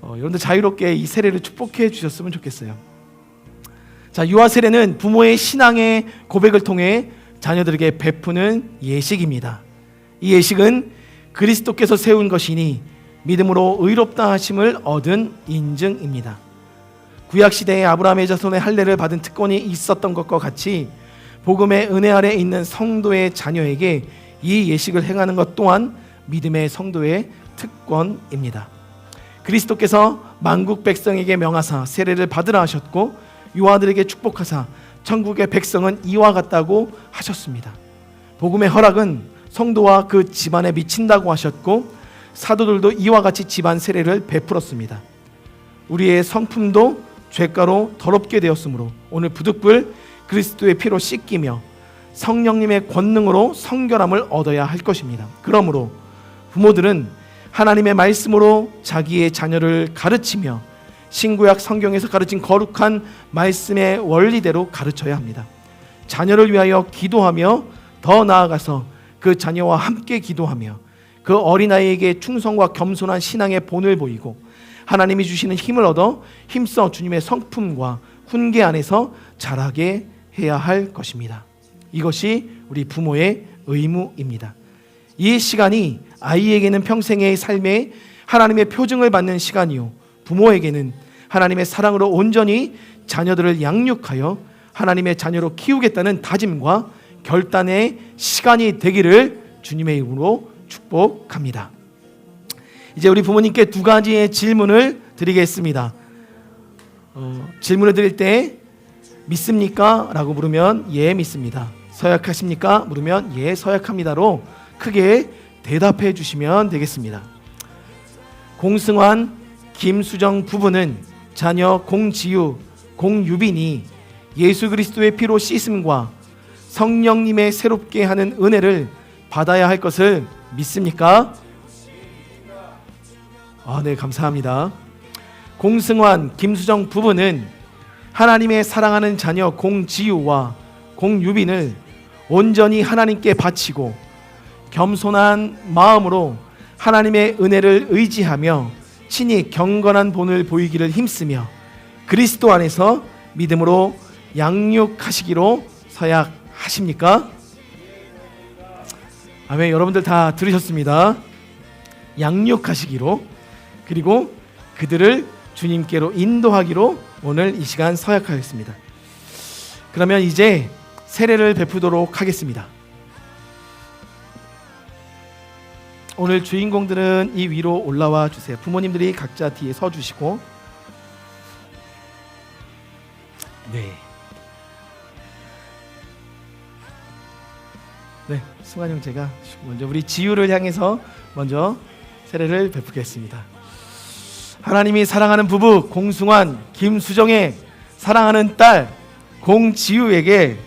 여러분들 자유롭게 이 세례를 축복해 주셨으면 좋겠어요. 자, 유아 세례는 부모의 신앙의 고백을 통해 자녀들에게 베푸는 예식입니다. 이 예식은 그리스도께서 세운 것이니 믿음으로 의롭다 하심을 얻은 인증입니다. 구약시대에 아브라함의 자손의 할례를 받은 특권이 있었던 것과 같이 복음의 은혜 아래 있는 성도의 자녀에게 이 예식을 행하는 것 또한 믿음의 성도의 특권입니다. 그리스도께서 만국 백성에게 명하사 세례를 받으라 하셨고 유아들에게 축복하사 천국의 백성은 이와 같다고 하셨습니다. 복음의 허락은 성도와 그 집안에 미친다고 하셨고 사도들도 이와 같이 집안 세례를 베풀었습니다. 우리의 성품도 죄가로 더럽게 되었으므로 오늘 부득불 그리스도의 피로 씻기며 성령님의 권능으로 성결함을 얻어야 할 것입니다. 그러므로 부모들은 하나님의 말씀으로 자기의 자녀를 가르치며 신구약 성경에서 가르친 거룩한 말씀의 원리대로 가르쳐야 합니다. 자녀를 위하여 기도하며 더 나아가서 그 자녀와 함께 기도하며 그 어린아이에게 충성과 겸손한 신앙의 본을 보이고 하나님이 주시는 힘을 얻어 힘써 주님의 성품과 훈계 안에서 자라게 해야 할 것입니다. 이것이 우리 부모의 의무입니다. 이 시간이 아이에게는 평생의 삶에 하나님의 표징을 받는 시간이요 부모에게는 하나님의 사랑으로 온전히 자녀들을 양육하여 하나님의 자녀로 키우겠다는 다짐과 결단의 시간이 되기를 주님의 이름으로 축복합니다. 이제 우리 부모님께 두 가지의 질문을 드리겠습니다. 질문을 드릴 때 믿습니까? 라고 물으면 예 믿습니다. 서약하십니까? 물으면 예 서약합니다로 크게 대답해 주시면 되겠습니다. 공승환, 김수정 부부는 자녀 공지유, 공유빈이 예수 그리스도의 피로 씻음과 성령님의 새롭게 하는 은혜를 받아야 할 것을 믿습니까? 네, 감사합니다. 공승환, 김수정 부부는 하나님의 사랑하는 자녀 공지유와 공유빈을 온전히 하나님께 바치고 겸손한 마음으로 하나님의 은혜를 의지하며 친히 경건한 본을 보이기를 힘쓰며 그리스도 안에서 믿음으로 양육하시기로 서약하십니까? 아멘. 여러분들 다 들으셨습니다. 양육하시기로, 그리고 그들을 주님께로 인도하기로 오늘 이 시간 서약하겠습니다. 그러면 이제 세례를 베푸도록 하겠습니다. 오늘 주인공들은 이 위로 올라와 주세요. 부모님들이 각자 뒤에 서 주시고, 네, 승환 형제가 먼저 우리 지유를 향해서 먼저 세례를 베푸겠습니다. 하나님이 사랑하는 부부 공승환, 김수정의 사랑하는 딸 공지유에게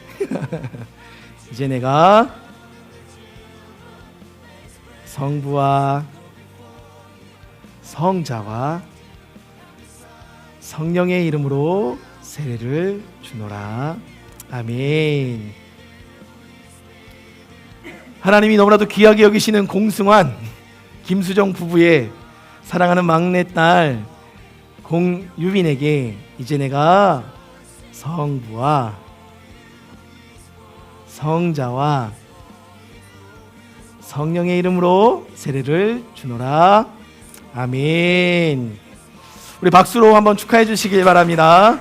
이제 내가 성부와 성자와 성령의 이름으로 세례를 주노라. 아멘. 하나님이 너무나도 귀하게 여기시는 공승환, 김수정 부부의 사랑하는 막내딸 공유빈에게 이제 내가 성부와 성자와 성령의 이름으로 세례를 주노라. 아멘. 우리 박수로 한번 축하해 주시길 바랍니다.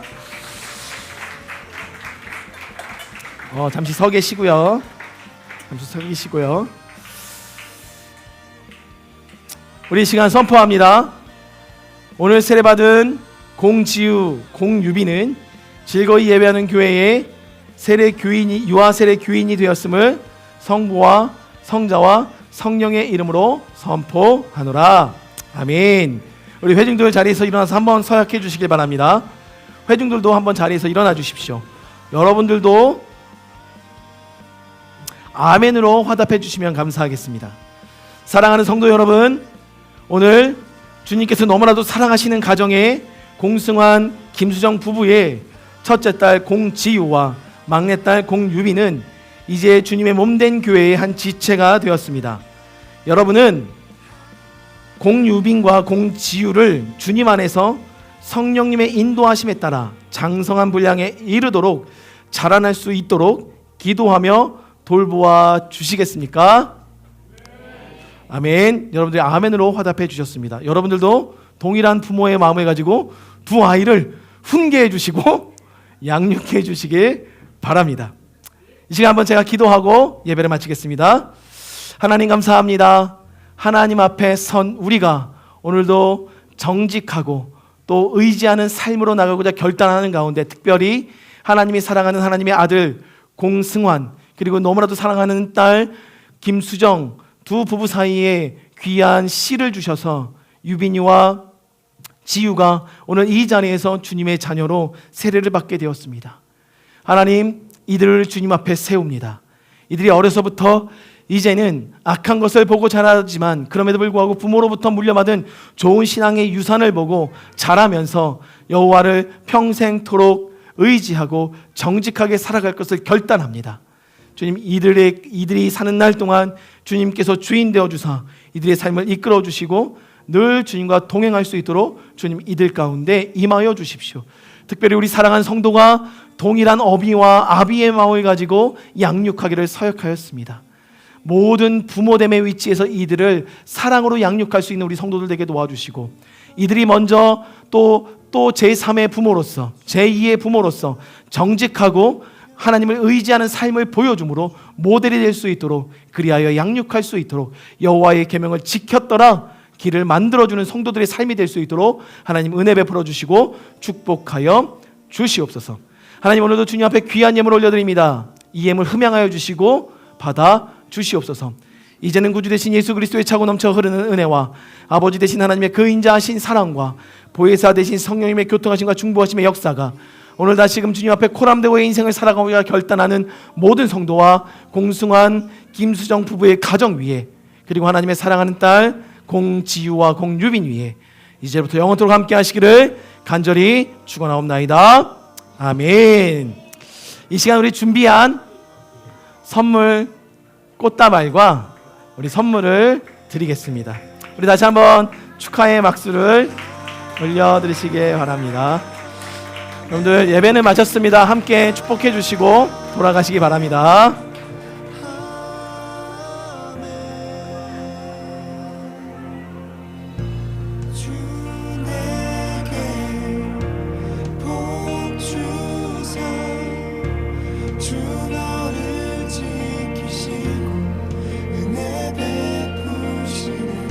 잠시 서 계시고요. 우리 이 시간 선포합니다. 오늘 세례받은 공지유, 공유빈은 즐거이 예배하는 교회의 세례 교인이, 유아 세례 교인이 되었음을 성부와 성자와 성령의 이름으로 선포하노라. 아멘. 우리 회중들 자리에서 일어나서 한번 서약해 주시길 바랍니다. 회중들도 한번 자리에서 일어나 주십시오. 여러분들도 아멘으로 화답해 주시면 감사하겠습니다. 사랑하는 성도 여러분, 오늘 주님께서 너무나도 사랑하시는 가정에 공승환, 김수정 부부의 첫째 딸 공지유와 막내딸 공유비는 이제 주님의 몸된 교회의 한 지체가 되었습니다. 여러분은 공유빈과 공지유를 주님 안에서 성령님의 인도하심에 따라 장성한 분량에 이르도록 자라날 수 있도록 기도하며 돌보아 주시겠습니까? 아멘. 여러분들이 아멘으로 화답해 주셨습니다. 여러분들도 동일한 부모의 마음을 가지고 두 아이를 훈계해 주시고 양육해 주시길 바랍니다. 이 시간 한번 제가 기도하고 예배를 마치겠습니다. 하나님 감사합니다. 하나님 앞에 선 우리가 오늘도 정직하고 또 의지하는 삶으로 나가고자 결단하는 가운데 특별히 하나님이 사랑하는 하나님의 아들 공승환, 그리고 너무나도 사랑하는 딸 김수정 두 부부 사이에 귀한 씨를 주셔서 유빈이와 지유가 오늘 이 자리에서 주님의 자녀로 세례를 받게 되었습니다. 하나님, 이들을 주님 앞에 세웁니다. 이들이 어려서부터 이제는 악한 것을 보고 자라지만 그럼에도 불구하고 부모로부터 물려받은 좋은 신앙의 유산을 보고 자라면서 여호와를 평생토록 의지하고 정직하게 살아갈 것을 결단합니다. 주님, 이들이 사는 날 동안 주님께서 주인 되어 주사 이들의 삶을 이끌어 주시고 늘 주님과 동행할 수 있도록 주님 이들 가운데 임하여 주십시오. 특별히 우리 사랑하는 성도가 동일한 어비와 아비의 마음을 가지고 양육하기를 서약하였습니다. 모든 부모됨의 위치에서 이들을 사랑으로 양육할 수 있는 우리 성도들 되게 도와주시고 이들이 먼저 또 제3의 부모로서 제2의 부모로서 정직하고 하나님을 의지하는 삶을 보여줌으로 모델이 될 수 있도록 그리하여 양육할 수 있도록 여호와의 계명을 지켰더라 길을 만들어주는 성도들의 삶이 될 수 있도록 하나님 은혜 베풀어 주시고 축복하여 주시옵소서. 하나님, 오늘도 주님 앞에 귀한 예물 올려드립니다. 이 예물 흠양하여 주시고 받아 주시옵소서. 이제는 구주 되신 예수 그리스도의 차고 넘쳐 흐르는 은혜와 아버지 되신 하나님의 그 인자하신 사랑과 보혜사 되신 성령님의 교통하심과 중보하심의 역사가 오늘 다시금 주님 앞에 코람되고의 인생을 살아가고자 결단하는 모든 성도와 공승환, 김수정 부부의 가정 위에, 그리고 하나님의 사랑하는 딸 공지유와 공유빈 위에 이제부터 영원토록 함께 하시기를 간절히 축원하옵나이다. 아멘. 이 시간 우리 준비한 선물 꽃다발과 우리 선물을 드리겠습니다. 우리 다시 한번 축하의 박수를 올려드리시기 바랍니다. 여러분들 예배는 마쳤습니다. 함께 축복해 주시고 돌아가시기 바랍니다.